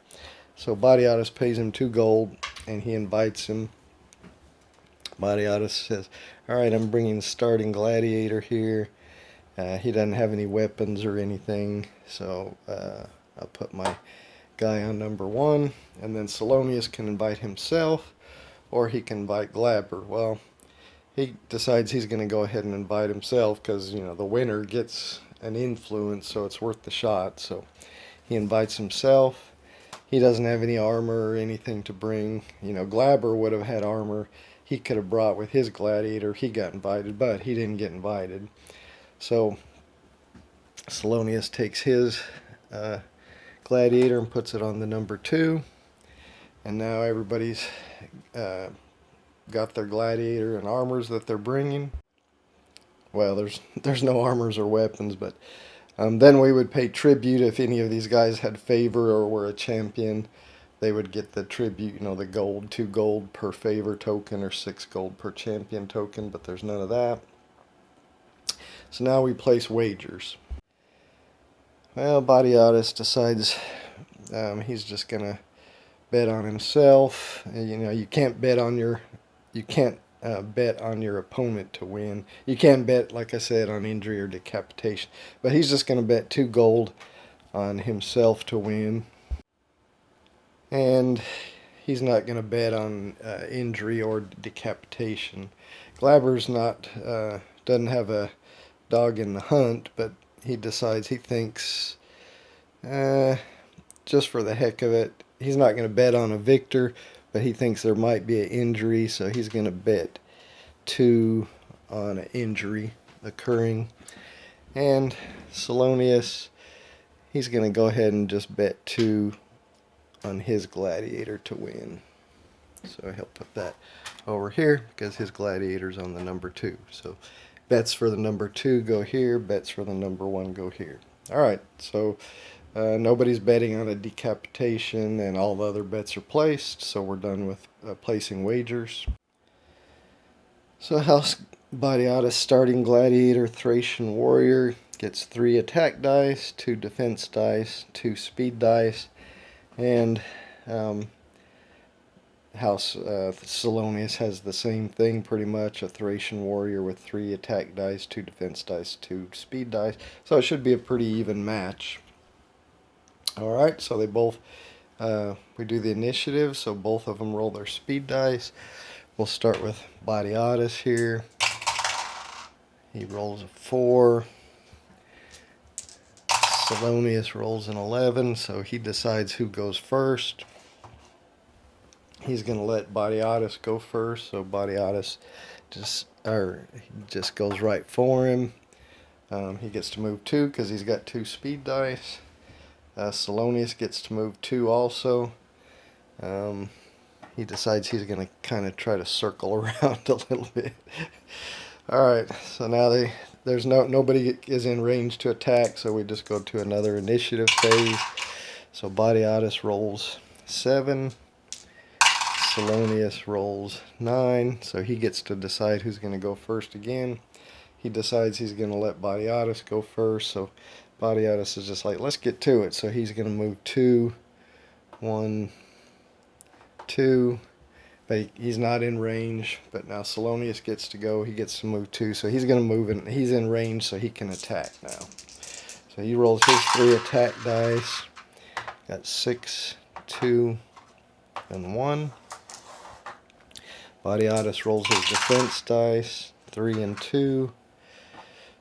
A: So Badiatus pays him 2 gold, and he invites him. Badiatus says, all right, I'm bringing the starting gladiator here. He doesn't have any weapons or anything, so I'll put my guy on number 1. And then Salonius can invite himself, or he can invite Glabber. Well, he decides he's going to go ahead and invite himself because, the winner gets an influence, so it's worth the shot. So he invites himself, He doesn't have any armor or anything to bring. You know, Glaber would have had armor he could have brought with his gladiator. He got invited, but he didn't get invited. So Salonius takes his gladiator and puts it on the number 2. And now everybody's got their gladiator and armors that they're bringing. Well, there's no armors or weapons, but then we would pay tribute if any of these guys had favor or were a champion. They would get the tribute, you know, the gold, 2 gold per favor token or 6 gold per champion token, but there's none of that. So now we place wagers. Well, Batiatus decides he's just gonna bet on himself. You know, you can't bet on your opponent to win. You can bet, like I said, on injury or decapitation, but he's just gonna bet 2 gold on himself to win. And he's not going to bet on injury or decapitation. Glaber's not doesn't have a dog in the hunt, but he decides, he thinks, just for the heck of it, he's not going to bet on a victor, but he thinks there might be an injury, so he's going to bet 2 on an injury occurring. And Salonius, he's going to go ahead and just bet 2 on his gladiator to win. So he'll put that over here because his gladiator's on the number 2. So bets for the number 2 go here, bets for the number 1 go here. Alright, so nobody's betting on a decapitation and all the other bets are placed, so we're done with placing wagers. So House Batiatus, starting gladiator, Thracian warrior, gets 3 attack dice, 2 defense dice, 2 speed dice, and House Salonius has the same thing pretty much, a Thracian warrior with 3 attack dice, 2 defense dice, 2 speed dice. So it should be a pretty even match. Alright, so they both, we do the initiative, so both of them roll their speed dice. We'll start with Batiatus here. He rolls a 4. Salonius rolls an 11, so he decides who goes first. He's going to let Batiatus go first, so Batiatus just goes right for him. He gets to move 2 because he's got 2 speed dice. Salonius gets to move 2 also. He decides he's going to kind of try to circle around a little bit. Alright, so now nobody is in range to attack, so we just go to another initiative phase. So Batiatus rolls 7. Salonius rolls 9, so he gets to decide who's going to go first again. He decides he's going to let Batiatus go first, so Batiatus is just like, let's get to it. So he's going to move 2, 1, 2, but he's not in range. But now Salonius gets to go. He gets to move 2, so he's going to move, and he's in range, so he can attack now. So he rolls his 3 attack dice. Got 6, 2, and 1. Batiatus rolls his defense dice, 3 and 2.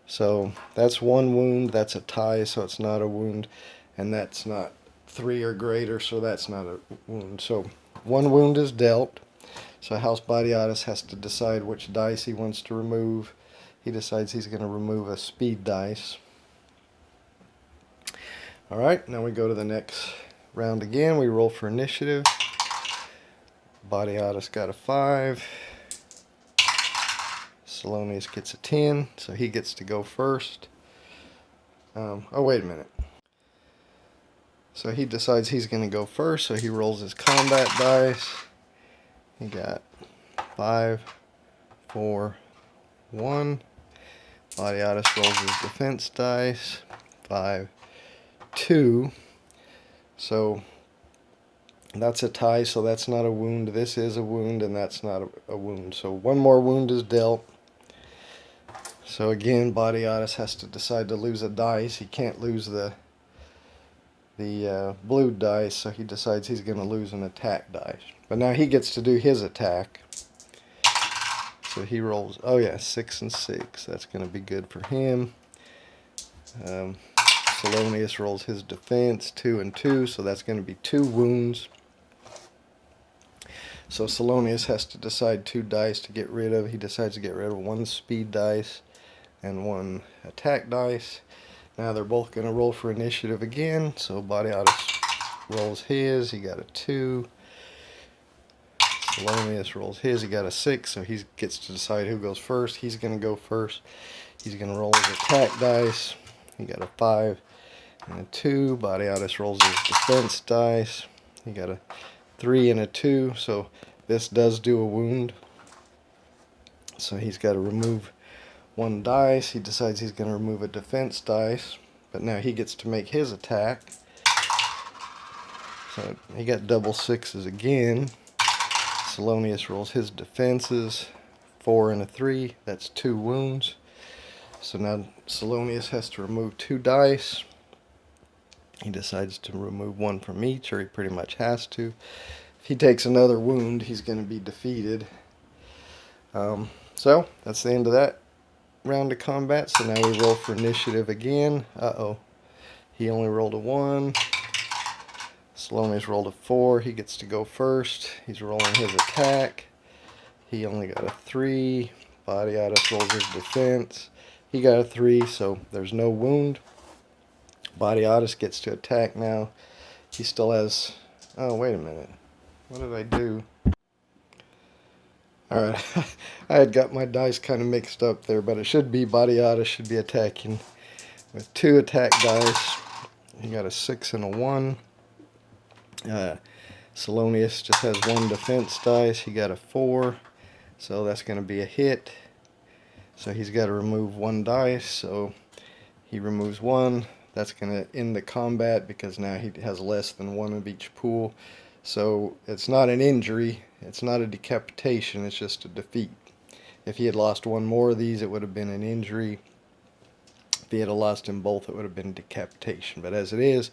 A: So that's 1 wound. That's a tie, so it's not a wound. And that's not 3 or greater, so that's not a wound. So 1 wound is dealt. So House Batiatus has to decide which dice he wants to remove. He decides he's going to remove a speed dice. Alright, now we go to the next round again. We roll for initiative. Batiatus got a 5. Salonius gets a 10, so he gets to go first. Oh, wait a minute. So he decides he's going to go first, so he rolls his combat dice. He got 5, 4, 1. Batiatus rolls his defense dice. 5, 2. So that's a tie, so that's not a wound. This is a wound, and that's not a wound. So 1 more wound is dealt. So again, Batiatus has to decide to lose a dice. He can't lose the blue dice, so he decides he's going to lose an attack dice. But now he gets to do his attack. So he rolls, oh yeah, 6 and 6. That's going to be good for him. Salonius rolls his defense, 2 and 2, so that's going to be 2 wounds. So Salonius has to decide 2 dice to get rid of. He decides to get rid of 1 speed dice and 1 attack dice. Now they're both going to roll for initiative again. So Batiatus rolls his. He got a 2. Salonius rolls his. He got a 6, so he gets to decide who goes first. He's going to go first. He's going to roll his attack dice. He got a 5 and a 2. Batiatus rolls his defense dice. He got a 3 and a 2, so this does do a wound. So he's got to remove 1 dice. He decides he's going to remove a defense dice, but now he gets to make his attack. So he got double 6s again. Salonius rolls his defenses, 4 and a 3. That's 2 wounds. So now Salonius has to remove 2 dice. He decides to remove 1 from each, or he pretty much has to. If he takes another wound, he's going to be defeated. So that's the end of that round of combat. So now we roll for initiative again. He only rolled a 1. Salonius rolled a 4. He gets to go first. He's rolling his attack. He only got a 3. Batiatus rolls his defense. He got a 3, so there's no wound. Batiatus gets to attack now. He still has... Oh, wait a minute. What did I do? Alright, I had got my dice kind of mixed up there, but it should be Batiatus should be attacking with 2 attack dice. He got a 6 and a 1. Salonius just has 1 defense dice. He got a 4, so that's going to be a hit. So he's got to remove 1 dice, so he removes 1. That's going to end the combat because now he has less than 1 of each pool. So it's not an injury, it's not a decapitation, it's just a defeat. If he had lost 1 more of these, it would have been an injury. If he had lost them both, it would have been decapitation. But as it is,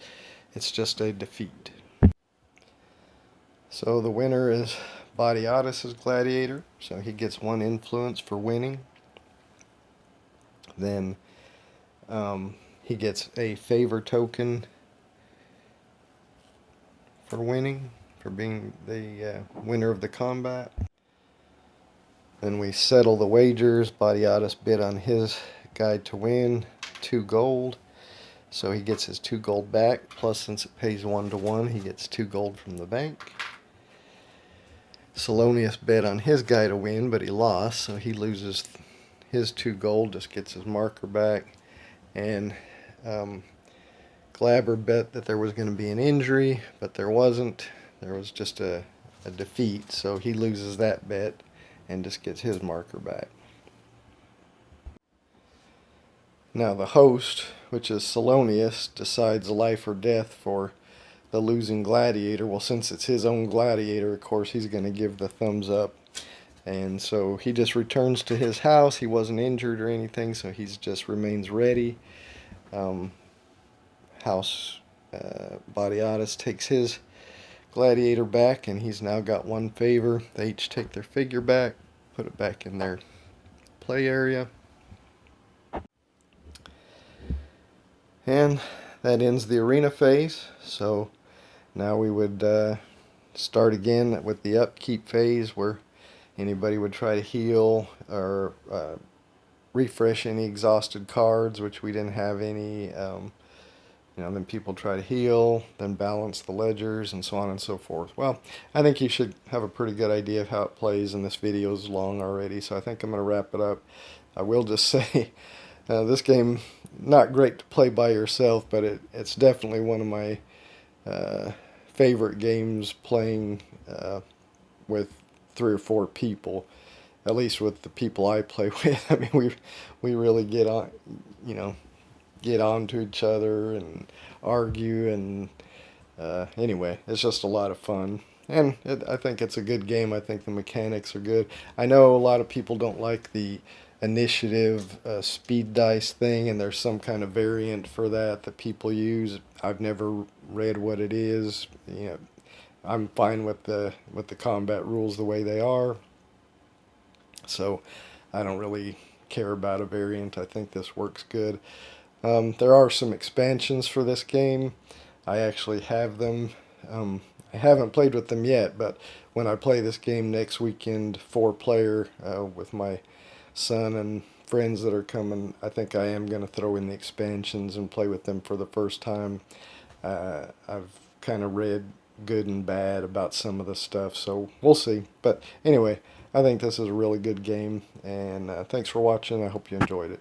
A: it's just a defeat. So the winner is Batiatus' gladiator, so he gets 1 influence for winning. Then he gets a favor token for winning, for being the winner of the combat. Then we settle the wagers. Batiatus bid on his guy to win, 2 gold. So he gets his 2 gold back, plus since it pays 1 to 1, he gets 2 gold from the bank. Salonius bet on his guy to win, but he lost, so he loses his 2 gold, just gets his marker back. And Glaber bet that there was going to be an injury, but there wasn't. There was just a defeat, so he loses that bet and just gets his marker back. Now the host, which is Salonius, decides life or death for the losing gladiator. Well, since it's his own gladiator, of course, he's going to give the thumbs up. And so he just returns to his house. He wasn't injured or anything, so he just remains ready. Batiatus takes his gladiator back, and he's now got 1 favor. They each take their figure back, put it back in their play area. And that ends the arena phase. So now we would start again with the upkeep phase, where anybody would try to heal or refresh any exhausted cards, which we didn't have any. Then people try to heal, then balance the ledgers, and so on and so forth. Well, I think you should have a pretty good idea of how it plays, and this video is long already, so I think I'm going to wrap it up. I will just say, this game, not great to play by yourself, but it's definitely one of my favorite games playing with 3 or 4 people, at least with the people I play with. I mean, we really get on, get on to each other and argue, and anyway, it's just a lot of fun. And I think it's a good game. I think the mechanics are good. I know a lot of people don't like the initiative speed dice thing, and there's some kind of variant for that people use. I've never read what it is. I'm fine with the combat rules the way they are, so I don't really care about a variant. I think this works good. There are some expansions for this game. I actually have them. I haven't played with them yet, but when I play this game next weekend, 4-player, with my son and friends that are coming, I think I am going to throw in the expansions and play with them for the first time. I've kind of read good and bad about some of the stuff, so we'll see. But anyway, I think this is a really good game, and thanks for watching. I hope you enjoyed it.